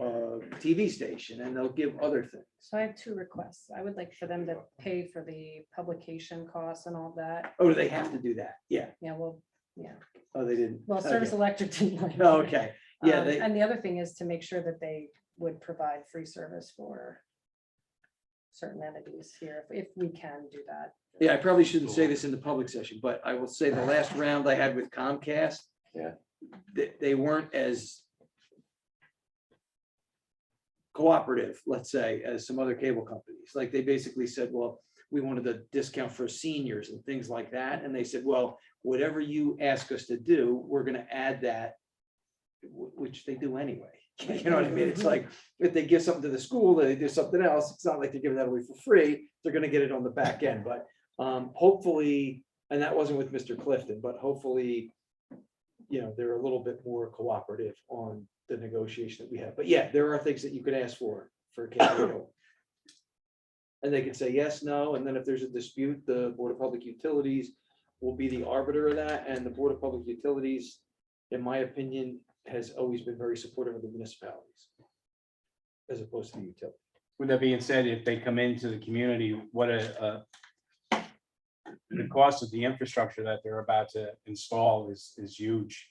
TV station, and they'll give other things. So I have two requests. I would like for them to pay for the publication costs and all that. Oh, do they have to do that? Yeah. Yeah, well, yeah. Oh, they didn't. Well, Service Okay. Electric didn't like. Oh, it. okay. Yeah, And the other thing is to make sure that they would provide free service for certain entities here, if we can do that. yeah, I probably shouldn't say this in the public session, but I will say the last round I had with Comcast. Yeah. They weren't as cooperative, let's say, as some other cable companies. Like, they basically said, well, we wanted a discount for seniors and things like that. And they said, well, whatever you ask us to do, we're gonna add that, which they do anyway. You know what I mean? It's like, if they give something to the school, they do something else. It's not like they're giving that away for free. They're gonna get it on the back end, but hopefully, and that wasn't with Mr. Clifton, but hopefully, they're a little bit more cooperative on the negotiation that we have. But yeah, there are things that you could ask for cable. And they can say yes, no, and then if there's a dispute, the Board of Public Utilities will be the arbiter of that, and the Board of Public Utilities, in my opinion, has always been very supportive of the municipalities as opposed to the utility. With that being said, if they come into the community, what the cost of the infrastructure that they're about to install is huge.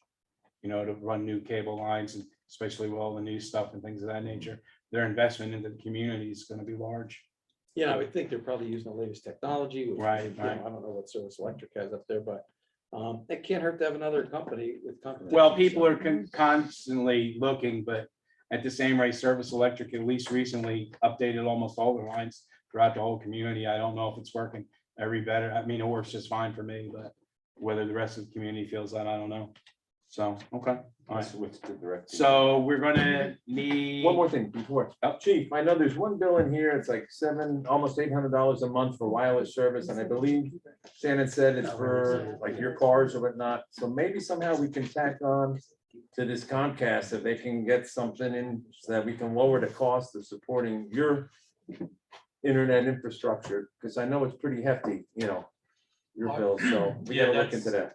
To run new cable lines, and especially with all the new stuff and things of that nature, their investment into the community is going to be large. Yeah, I would think they're probably using the latest technology. Which, Right, I right. don't know what Service Electric has up there, but it can't hurt to have another company with competition. Well, people so- are constantly looking, but at the same rate, Service Electric at least recently updated almost all the lines throughout the whole community. I don't know if it's working every better. I mean, it works just fine for me, but whether the rest of the community feels that, I don't know. So, okay, all right. Switch to direct. So we're gonna need. One more thing before, Oh. Chief, I know there's one bill in here, it's like almost $800 a month for wireless service, and I believe Shannon said it's for like your cars or whatnot, so maybe somehow we can tack on to this Comcast, that they can get something in, so that we can lower the cost of supporting your internet infrastructure, because I know it's pretty hefty, your bill, so we Yeah, gotta look that's- into that.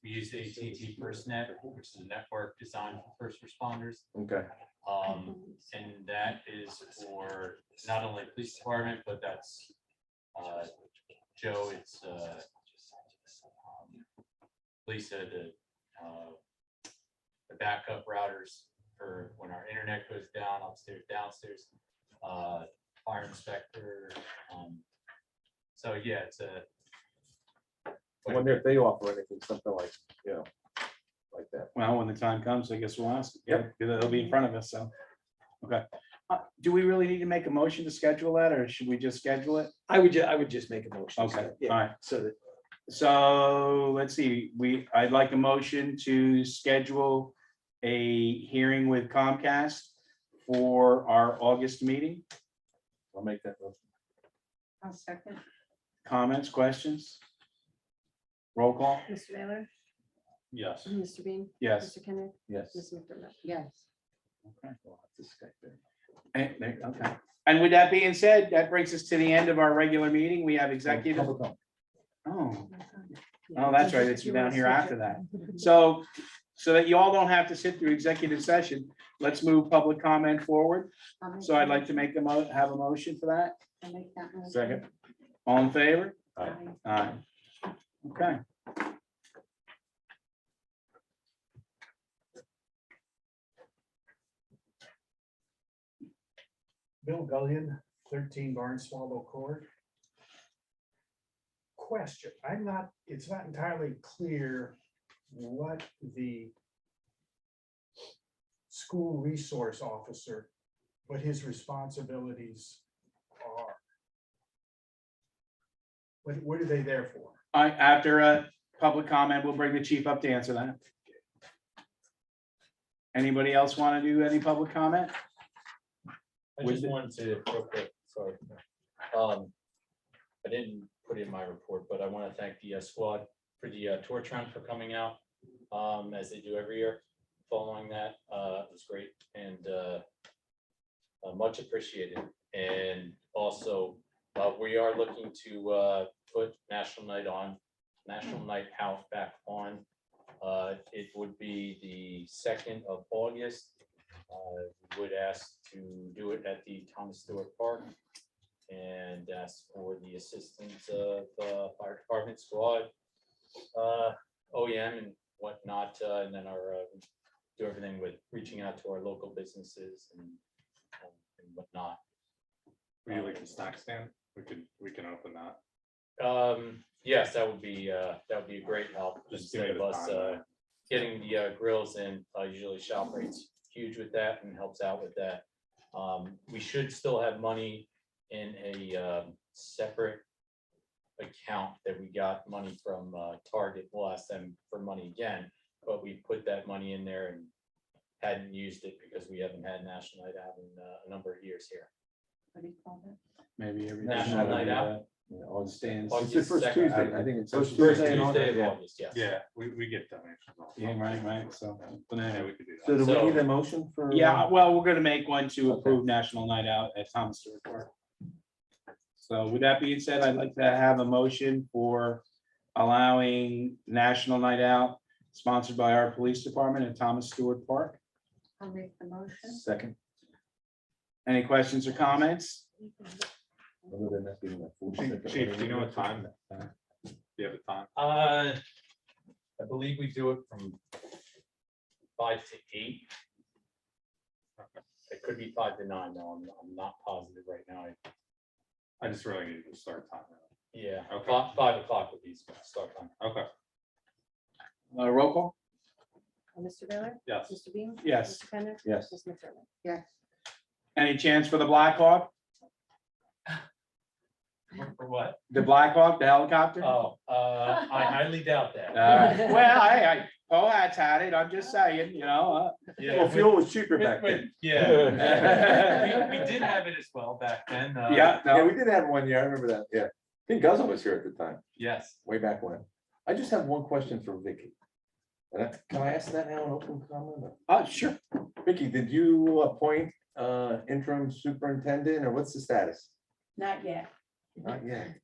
We use the AT&T FirstNet, which is a network designed for first responders. Okay, And that is for not only police department, but that's Joe, it's Lisa, the backup routers for when our internet goes down upstairs, downstairs, fire inspector. So yeah, it's a. I wonder if they offer anything, something like, like that. Well, when the time comes, I guess we'll ask. Yep. It'll be in front of us, so. Okay. Do we really need to make a motion to schedule that, or should we just schedule it? I would just make a motion. Okay, Yeah, all right. so that, So let's see, I'd like a motion to schedule a hearing with Comcast for our August meeting. I'll make that. Motion. I'll second. Comments, questions? Roll call? Mr. Baylor? Yes. Mr. Bean? Yes. Mr. Kenneth? Yes. Ms. McDermott? Yes. Okay. Well, this guy there. Okay. And with that being said, that brings us to the end of our regular meeting. We have executive. Public comment. Oh, that's right. It's down here after that. So that you all don't have to sit through executive session, let's move public comment forward. I'll make So that I'd like to motion. have a motion for that. I'll make that motion. Second. All in favor? Aye. Aye. Okay. Bill Gullion, 13 Barn Swallow Court. Question, it's not entirely clear what the school resource officer, what his responsibilities are. What are they there for? After a public comment, we'll bring the chief up to answer that. Anybody else want to do any public comment? I just wanted to, real quick, sorry. I didn't put it in my report, but I want to thank the squad for the torch run for coming out. as they do every year. Following that, it was great and much appreciated. And also, we are looking to put National Night Out back on. It would be the 2nd of August. We would ask to do it at the Thomas Stewart Park and ask for the assistance of fire department squad, OEM and whatnot, and then our do everything with reaching out to our local businesses and whatnot. We do like a snack stand. We can open that. Yes, that would be a great help. Just give Instead me of the us time. getting the grills in, usually Shop Rate's huge with that and helps out with that. We should still have money in a separate account that we got money from Target. We'll ask them for money again, but we put that money in there and hadn't used it because we haven't had National Night Out in a number of years here. What do you call that? Maybe every. National Night Out. All stands. It's the first August Tuesday, 2nd. I think it's. First First Tuesday in Tuesday of August, August, yes. Yeah, we get donations. all the Yeah, time. right, so. Yeah, we could do So that. do we So- need a motion for? Yeah, well, we're gonna make one to approve National Night Out at Thomas Stewart Park. So with that being said, I'd like to have a motion for allowing National Night Out sponsored by our police department at Thomas Stewart Park. I'll make the motion. Second. Any questions or comments? Other than that being a full Chief, second Chief, do you reading. know what time? Do you have a time? I believe we do it from 5 to 8. It could be 5 to 9, though. I'm not positive right now. I just really need to start time. Yeah, Okay. 5 o'clock would be start time. Okay, Roll call? Mr. Baylor? yes. Mr. Beam? Yes. Mr. Kenneth? Yes. Ms. McDermott? Yes. Any chance for the Black Hawk? For what? The Black Hawk, the helicopter? Oh, I highly doubt that. Well, Pohat's had it, I'm just saying, you know. Yeah, Well, fuel was cheaper back then. Yeah, we did have it as well back then. Yeah, Yeah, no, we did have one year, I remember that, yeah. I think Guzzo was here at the time, Yes. way back when. I just have one question for Vicky. Can I ask that now in open comment? sure. Vicky, did you appoint interim superintendent, or what's the status? Not yet. Not yet.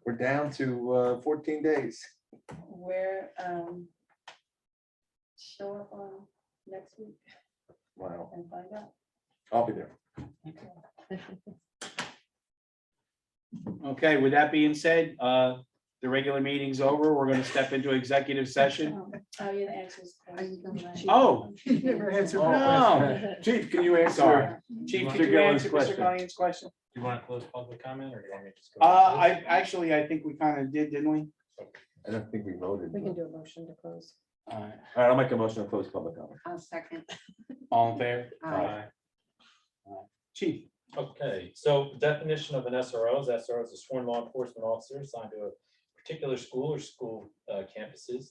We're down to 14 days. We're, show up on next week Wow, and find out. I'll be there. Okay, with that being said, the regular meeting's over. We're gonna step into executive session. Oh, yeah, the answers. Are you gonna? Oh, You never answered my no. Chief, can you answer? Sorry. Chief, Mr. could you Gillen's answer Mr. question. Gullion's question? Do you want to close public comment or do you want me to just go? I think we kind of did, didn't we? I don't think we voted. We can do a motion to close. All right, All right, I'll make a motion to close public comment. I'll second. all in favor? Aye. Chief, Okay, so definition of an SRO is a sworn law enforcement officer assigned to a particular school or school campuses.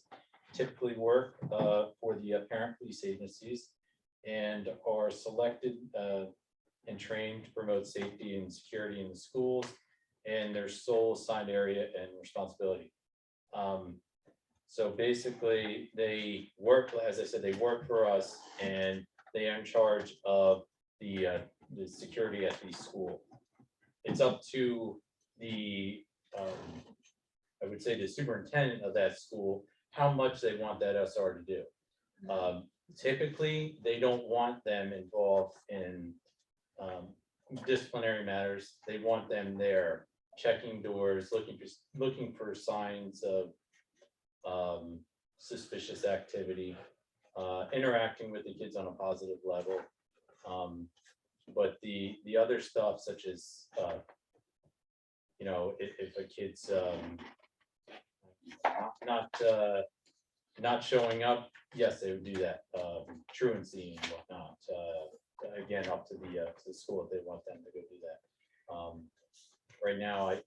Typically work for the parent police agencies and are selected and trained to promote safety and security in the schools and their sole assigned area and responsibility. So basically, they work, as I said, they work for us and they are in charge of the security at the school. It's up to the, I would say the superintendent of that school, how much they want that SR to do. Typically, they don't want them involved in disciplinary matters. They want them there, checking doors, looking for signs of suspicious activity, interacting with the kids on a positive level. But the other stuff such as, you know, if a kid's not showing up, yes, they would do that, truancy and whatnot. Again, up to the school if they want them to go do that. Right now, I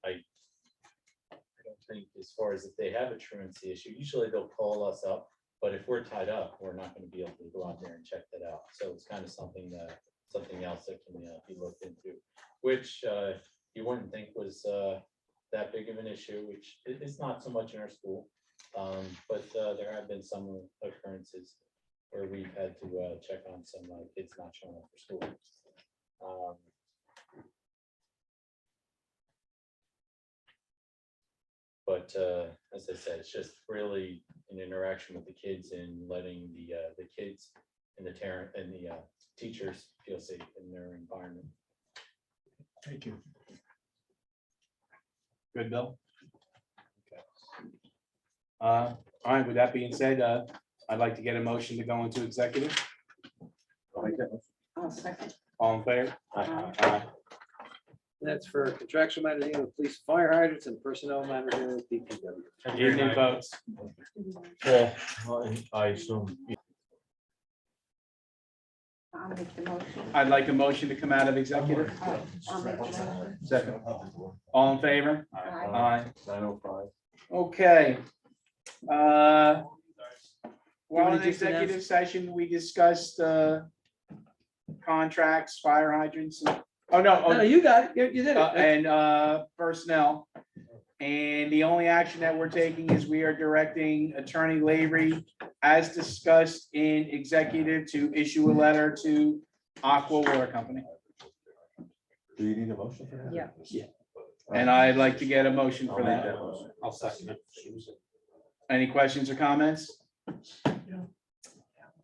don't think as far as if they have a truancy issue, usually they'll call us up, but if we're tied up, we're not going to be able to go out there and check that out. So it's kind of something else that can be looked into, which you wouldn't think was that big of an issue, which is not so much in our school. But there have been some occurrences where we've had to check on some kids not showing up for school. Um, But as I said, it's just really an interaction with the kids and letting the kids and the parent and the teachers feel safe in their environment. Thank you. Good, Bill? All right, with that being said, I'd like to get a motion to go into executive. I'll second. All in favor? Aye. That's for contractual matters dealing with police fire hydrants and personnel matters dealing with DPW. Evening votes. I assume. I'll make the motion. I'd like a motion to come out of executive. I'll make the motion. Second. All in favor? Aye. Aye. 9:05. Okay. While wanna in just announce- executive session, we discussed contracts, fire hydrants. Oh, no. No, you got it. You did it. And personnel. And the only action that we're taking is we are directing Attorney Lavery, as discussed in executive, to issue a letter to Aqua Water Company. Do you need a motion for that? Yeah. And I'd like to get a motion I'll for make that. motion. I'll second it. Any questions or comments?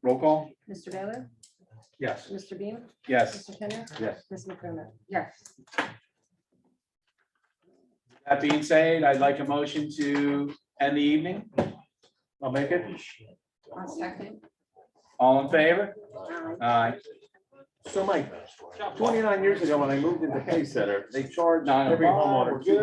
Roll call? Mr. Baylor? Yes. Mr. Beam? Yes. Mr. Kenny? Yes. Ms. McDermott? Yes. That being said, I'd like a motion to end the evening. I'll make it. I'll second. All in favor? Aye. Aye. So Mike, 29 years ago, when I moved into Pay Center, they charged No, no. every homeowner